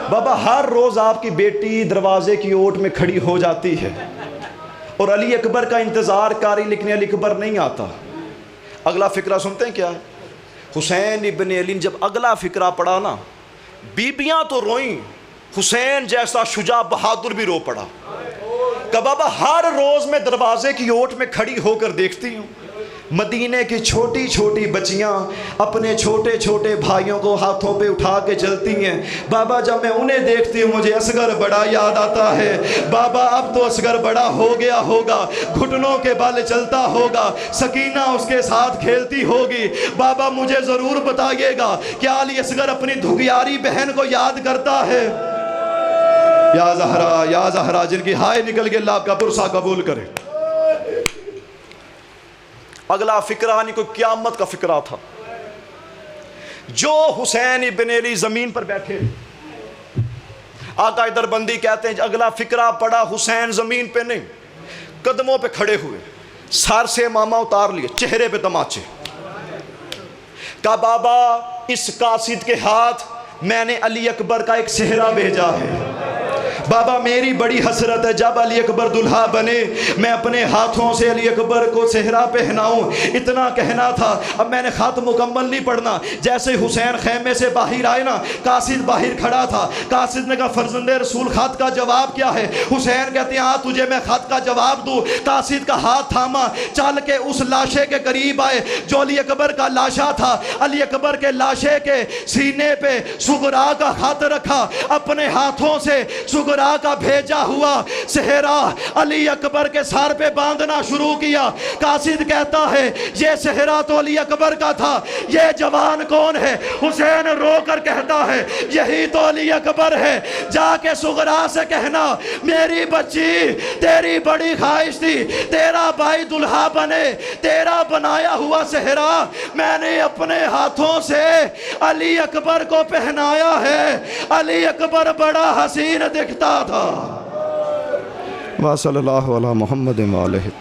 बाबा हर रोज़ आपकी बेटी दरवाजे की ओट में खड़ी हो जाती है और अली अकबर का इंतज़ार कारी, लेकिन अली अकबर नहीं आता। अगला फ़िक्रा सुनते हैं क्या? हुसैन इब्न अली ने जब अगला फ़िक्रा पढ़ा ना, बीबियाँ तो रोईं, हुसैन जैसा शुजा बहादुर भी रो पड़ा। कि बाबा हर रोज़ मैं दरवाजे की ओट में खड़ी होकर देखती हूँ, मदीने की छोटी छोटी बच्चियाँ अपने छोटे छोटे भाइयों को हाथों पे उठा के चलती हैं। बाबा जब मैं उन्हें देखती हूँ मुझे असगर बड़ा याद आता है। बाबा अब तो असगर बड़ा हो गया होगा, घुटनों के बल चलता होगा, सकीना उसके साथ खेलती होगी। बाबा मुझे ज़रूर बताइएगा क्या अली असगर अपनी धुगियारी बहन को याद करता है? या ज़हरा जिनकी हाय निकल के अल्लाह आपका पुरसा कबूल करे। अगला फ़िक्रा नहीं कोई क़यामत का फ़िक्रा था। जो हुसैन इब्न अली ज़मीन पर बैठे, आका इधर बंदी कहते हैं अगला फ़िक्रा पड़ा, हुसैन ज़मीन पे नहीं कदमों पे खड़े हुए, सर से मामा उतार लिए, चेहरे पे तमाचे। का बाबा इस कासिद के हाथ मैंने अली अकबर का एक सेहरा भेजा है। बाबा मेरी बड़ी हसरत है जब अली अकबर दुल्हा बने मैं अपने हाथों से अली अकबर को सेहरा पहनाऊं। इतना कहना था। अब मैंने ख़त मुकम्मल नहीं पढ़ना। जैसे हुसैन खैमे से बाहर आए ना, कासिद बाहर खड़ा था। कासिद ने कहा फर्जंदे रसूल ख़त का जवाब क्या है? हुसैन कहते हैं हाँ तुझे मैं ख़त का जवाब दूँ। कासिद का हाथ थामा, चल के उस लाशे के करीब आए जो अली अकबर का लाशा था। अली अकबर के लाशे के सीने पे सुगरा का ख़त रखा, अपने हाथों से सुगरा का भेजा हुआ सेहरा अली अकबर के सर पे बांधना शुरू किया। कासिद कहता है ये सेहरा तो अली अकबर का था, ये जवान कौन है? हुसैन रोकर कहता है यही तो अली अकबर है। जाके सुगरा से कहना मेरी बच्ची तेरी बड़ी ख्वाहिश थी तेरा भाई दुल्हा बने, तेरा बनाया हुआ सेहरा मैंने अपने हाथों से अली अकबर को पहनाया है। अली अकबर बड़ा हसीन दिखता था। वा सल्लल्लाहु अला मुहम्मद व आलिहि।